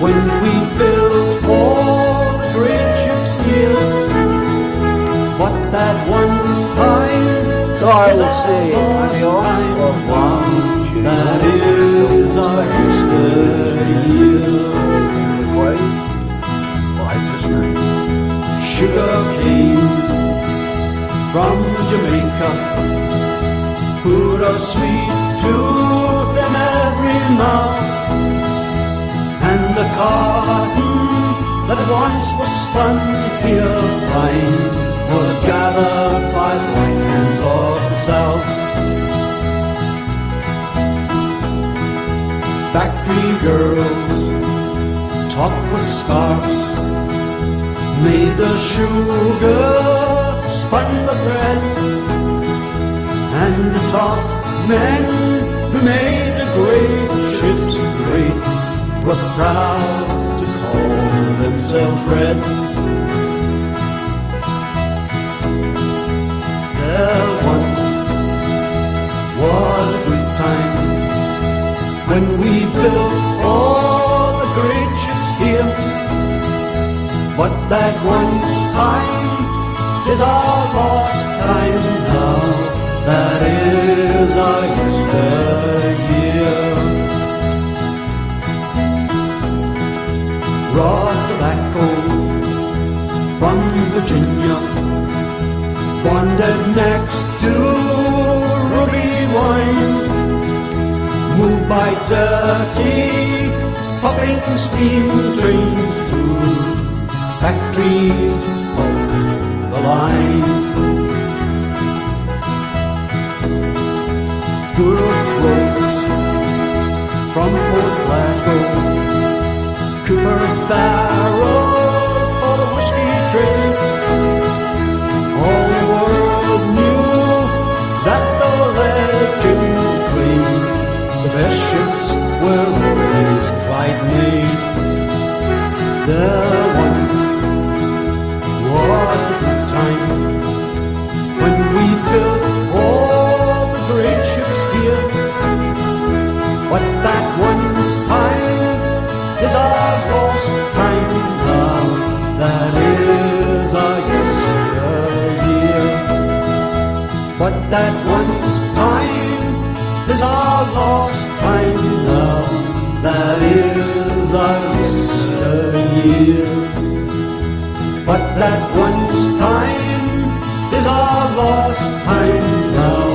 when we built all the great ships here. But that one's time, so I will say adios for one. that is our yesteryear. Sugar cane from Jamaica, put a sweet tooth in every mouth, and the cotton that once was spun here fine was gathered by black hands of the South. Factory girls, topped with scarves, made the sugar, spun the thread, and the tough men who made the great ships great were proud to call themselves red. when we built all the great ships here. But that once time is our lost time now. That is our yesteryear. Raw tobacco from Virginia, wandered next to ruby wine, moved by dirty puffing steam trains to factories of the line. Good roads from Port Glasgow, Cooper barrels for the whiskey trade. All the world knew that the legend claimed the best ships were always Clyde made. There once was a good time when we built all the great ships here. But that once time is our lost time now. That is our yesteryear. But that once time is our lost time now. That is our yesteryear. But that once time is our lost time now.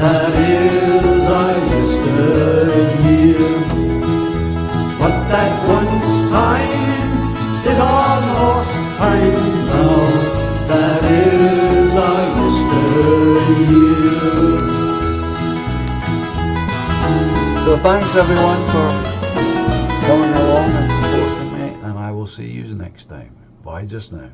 That is our yesteryear. But that once time is our lost time now. That is our yesteryear. So thanks everyone for coming along and supporting me, and I will see you next time. Bye just now.